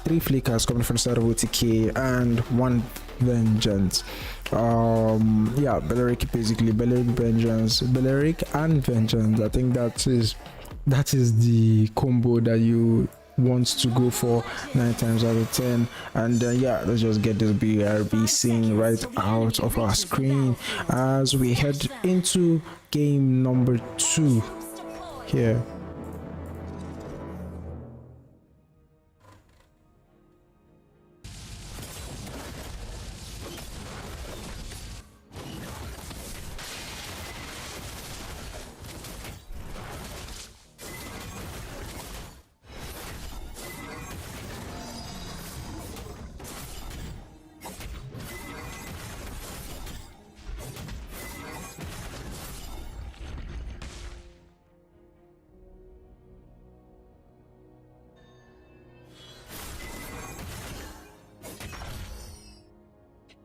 [SPEAKER 8] 3 flickers coming from the side of OTK and 1 vengeance. Yeah, Belleric, basically Belleric, vengeance, Belleric and vengeance. I think that is the combo that you want to go for 9 times out of 10. And yeah, let's just get this BRB scene right out of our screen as we head into game number 2 here.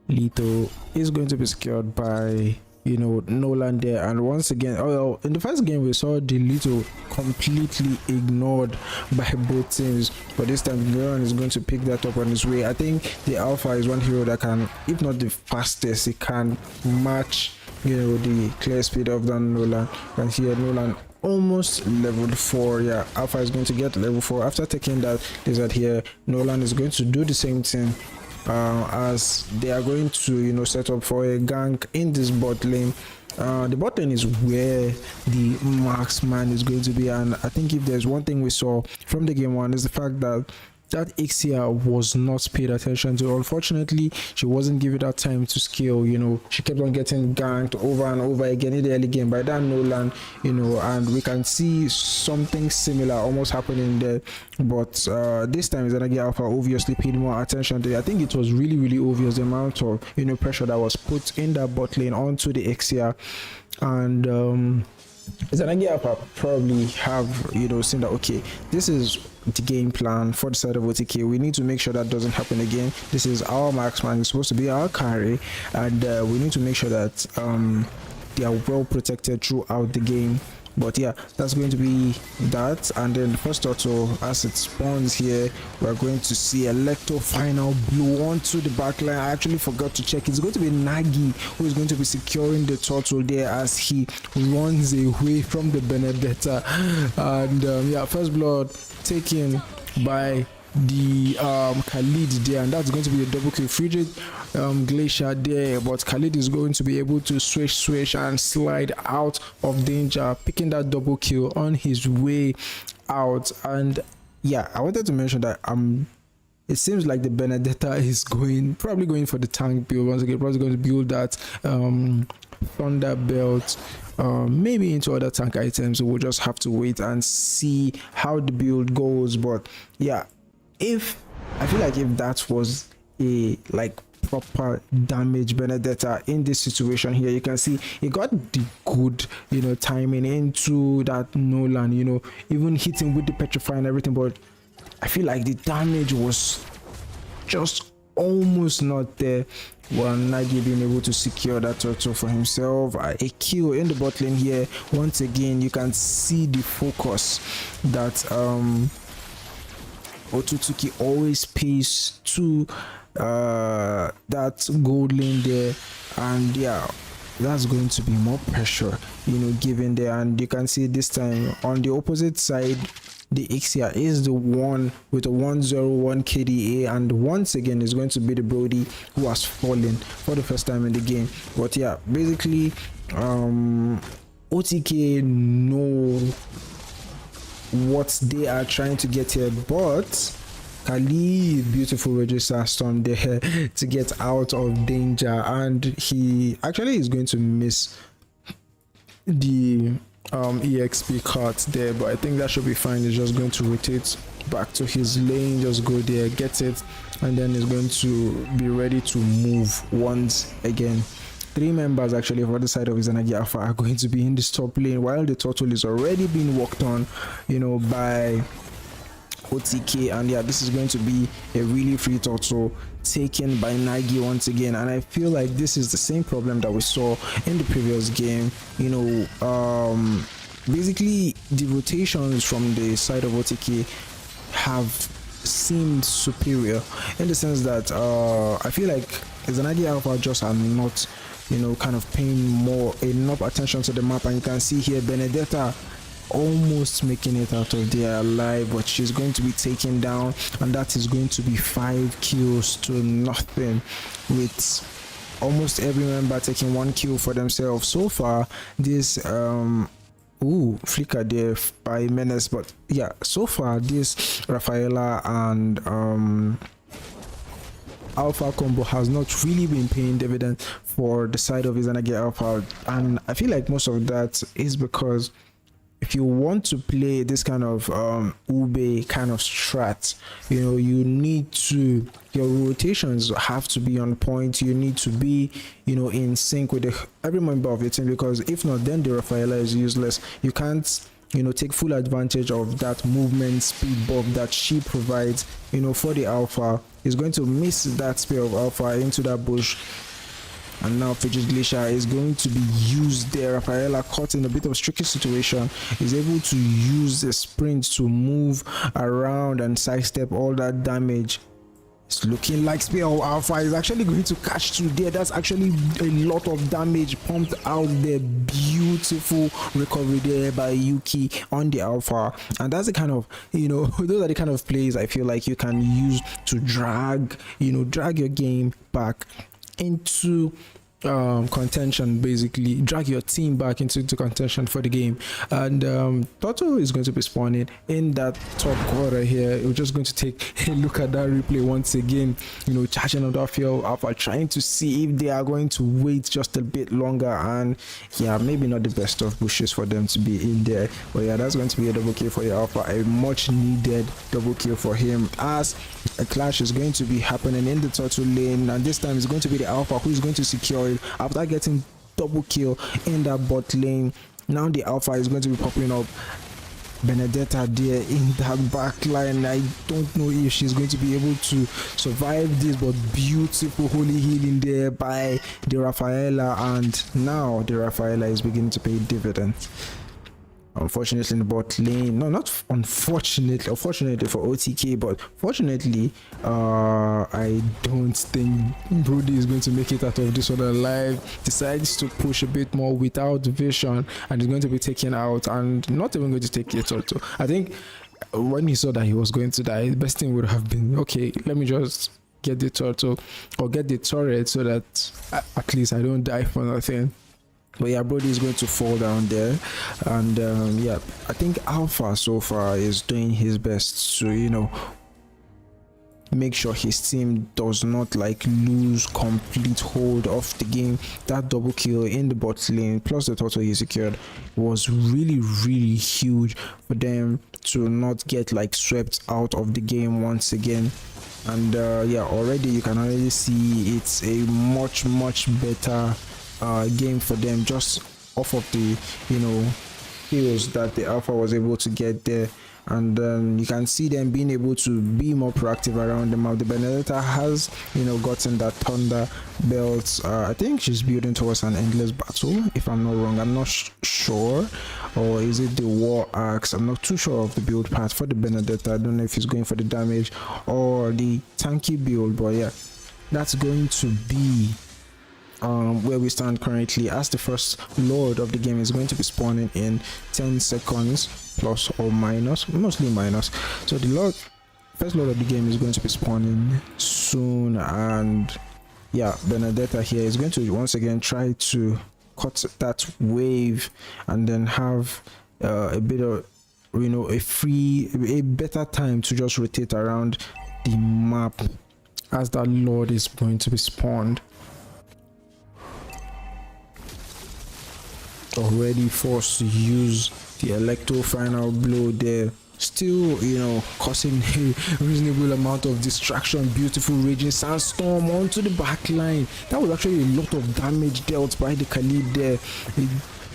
[SPEAKER 8] Lito is going to be secured by Nolan there. And once again, in the first game we saw the Lito completely ignored by both teams, but this time Nolan is going to pick that up on his way. I think the Alpha is one hero that can, if not the fastest, it can match the clear speed of the Nolan. And here Nolan almost level 4. Yeah, Alpha is going to get level 4 after taking that lizard here. Nolan is going to do the same thing, as they are going to set up for a gank in this bot lane. The bot lane is where the marksman is going to be, and I think if there's one thing we saw from the game 1 is the fact that Ixia was not paid attention to. Unfortunately, she wasn't given that time to scale. She kept on getting ganked over and over again in the early game by that Nolan, and we can see something similar almost happening there. But this time Izanagi Alpha obviously paid more attention to it. I think it was really obvious the amount of pressure that was put in that bot lane onto the Ixia, and Izanagi Alpha probably have seen that, okay, this is the game plan for the side of OTK. We need to make sure that doesn't happen again. This is our marksman, it's supposed to be our carry, and we need to make sure that they are well protected throughout the game. But yeah, that's going to be that. And then the first auto, as it spawns here, we're going to see Electro final blow onto the backline. I actually forgot to check. It's going to be Nagi who is going to be securing the turtle there as he runs away from the Benedetta. And yeah, first blood taken by the Khalid there, and that's going to be a double kill. Frigid Glacier there, but Khalid is going to be able to swish and slide out of danger, picking that double kill on his way out. And yeah, I wanted to mention that it seems like the Benedetta is probably going for the tank build once again, probably going to build that Thunder Belt, maybe into other tank items. We'll just have to wait and see how the build goes. But yeah, I feel like if that was a proper damage Benedetta in this situation here, you can see he got the good timing into that Nolan, even hitting with the petrify and everything, but I feel like the damage was just almost not there. Nagi being able to secure that turtle for himself, a kill in the bot lane here. Once again, you can see the focus that Otsutsuki always pays to that gold lane there. And yeah, that's going to be more pressure given there. And you can see this time on the opposite side, the Ixia is the one with a 101 KDA, and once again is going to be the Brody who has fallen for the first time in the game. But yeah, basically OTK know what they are trying to get here, but Khalid, beautiful register storm there to get out of danger, and he actually is going to miss the EXP cards there, but I think that should be fine. He's just going to rotate back to his lane, just go there, get it, and then he's going to be ready to move once again. 3 members actually for the side of Izanagi Alpha are going to be in this top lane, while the turtle is already being worked on by OTK. And yeah, this is going to be a really free turtle taken by Nagi once again, and I feel like this is the same problem that we saw in the previous game. Basically the rotations from the side of OTK have seemed superior in the sense that I feel like Izanagi Alpha just are not kind of paying enough attention to the map. And you can see here Benedetta almost making it out of there alive, but she's going to be taken down, and that is going to be 5 kills to nothing, with almost every member taking 1 kill for themselves so far. This flicker there by Menace, but yeah, so far this Rafaela and Alpha combo has not really been paying dividend for the side of Izanagi Alpha, and I feel like most of that is because if you want to play this kind of ube kind of strat, you need to, your rotations have to be on point. You need to be in sync with every member of your team, because if not, then the Rafaela is useless. You can't take full advantage of that movement speed buff that she provides for the Alpha. He's going to miss that spear of Alpha into that bush. And now Frigid Glacier is going to be used there. Rafaela, caught in a bit of a tricky situation, is able to use the sprint to move around and sidestep all that damage. It's looking like Spear of Alpha is actually going to catch through there. That's actually a lot of damage pumped out there. Beautiful recovery there by Yuki on the Alpha. And that's the kind of, those are the kind of plays I feel like you can use to drag your game back into contention, basically drag your team back into contention for the game. And Toto is going to be spawning in that top quarter here. We're just going to take a look at that replay once again, charging on that field Alpha, trying to see if they are going to wait just a bit longer. And yeah, maybe not the best of bushes for them to be in there, but yeah, that's going to be a double kill for the Alpha, a much needed double kill for him, as a clash is going to be happening in the turtle lane, and this time it's going to be the Alpha who is going to secure it after getting double kill in that bot lane. Now the Alpha is going to be popping up Benedetta there in that back line. I don't know if she's going to be able to survive this, but beautiful holy healing there by the Rafaela, and now the Rafaela is beginning to pay dividends. Unfortunately in the bot lane, no, not unfortunately for OTK, but fortunately I don't think Brody is going to make it out of this one alive. Decides to push a bit more without vision, and is going to be taken out, and not even going to take it also. I think when he saw that he was going to die, the best thing would have been, okay, let me just get the turtle or get the turret so that at least I don't die for nothing. But yeah, Brody is going to fall down there, and yeah, I think Alpha so far is doing his best to make sure his team does not lose complete hold of the game. That double kill in the bot lane plus the total he secured was really huge for them to not get swept out of the game once again. And yeah, already you can already see it's a much better game for them, just off of the kills that the Alpha was able to get there. And you can see them being able to be more proactive around the map. The Benedetta has gotten that Thunder belt. I think she's building towards an endless battle, if I'm not wrong. I'm not sure, or is it the War Axe? I'm not too sure of the build path for the Benedetta. I don't know if he's going for the damage or the tanky build, but yeah, that's going to be where we stand currently, as the first lord of the game is going to be spawning in 10 seconds, plus or minus, mostly minus. So the first lord of the game is going to be spawning soon, and yeah, Benedetta here is going to once again try to cut that wave and then have a bit of a better time to just rotate around the map as that lord is going to be spawned. Already forced to use the Electro final blow there, still causing a reasonable amount of distraction. Beautiful raging sandstorm onto the back line. That was actually a lot of damage dealt by the Khalid there. It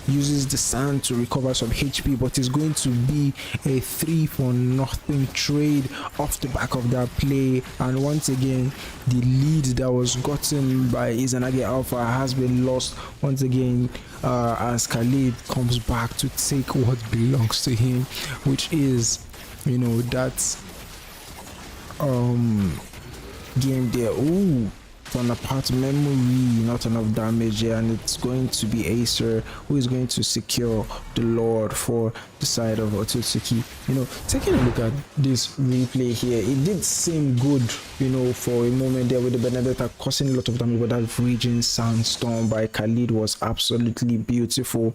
[SPEAKER 8] uses the sand to recover some HP, but it's going to be a 3-for-nothing trade off the back of that play. And once again, the lead that was gotten by Izanagi Alpha has been lost once again, as Khalid comes back to take what belongs to him, which is that game there. Ooh, torn apart memory, not enough damage here, and it's going to be Acer who is going to secure the Lord for the side of Otsutsuki. Taking a look at this replay here, it did seem good for a moment there with the Benedetta causing a lot of damage, but that raging sandstorm by Khalid was absolutely beautiful.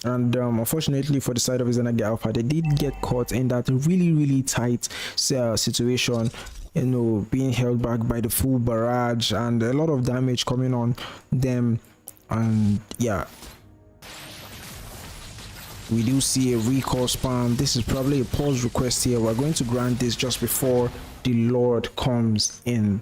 [SPEAKER 8] And unfortunately for the side of Izanagi Alpha, they did get caught in that really tight situation, being held back by the full barrage and a lot of damage coming on them. And yeah, we do see a recall spam. This is probably a pause request here. We're going to grant this just before the Lord comes in.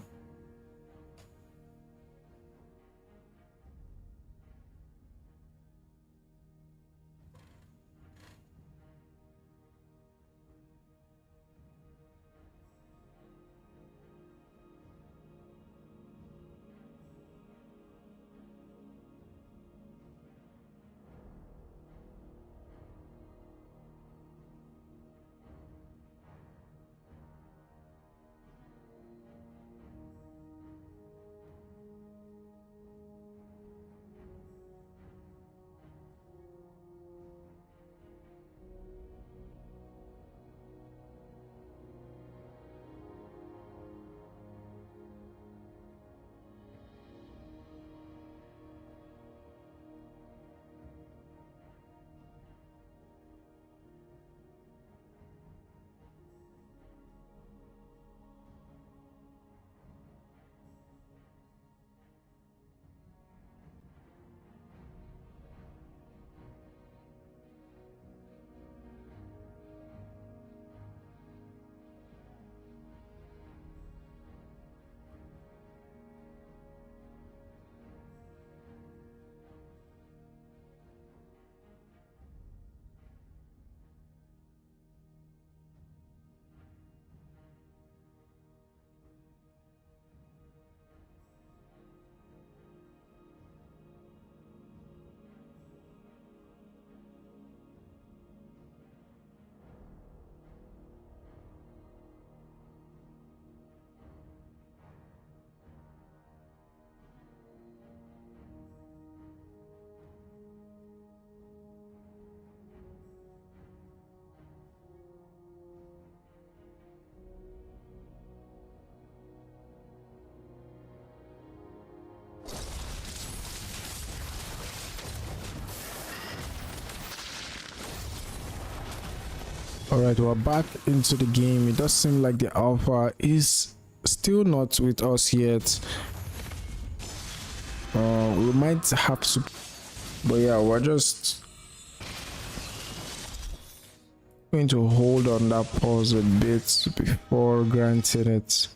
[SPEAKER 8] Alright, we're back into the game. It does seem like the alpha is still not with us yet. We might have to, but yeah, we're just going to hold on that pause a bit before granting it.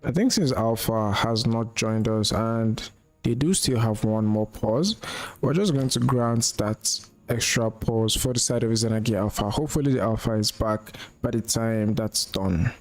[SPEAKER 8] I think since Alpha has not joined us and they do still have one more pause, we're just going to grant that extra pause for the side of Izanagi Alpha. Hopefully the Alpha is back by the time that's done.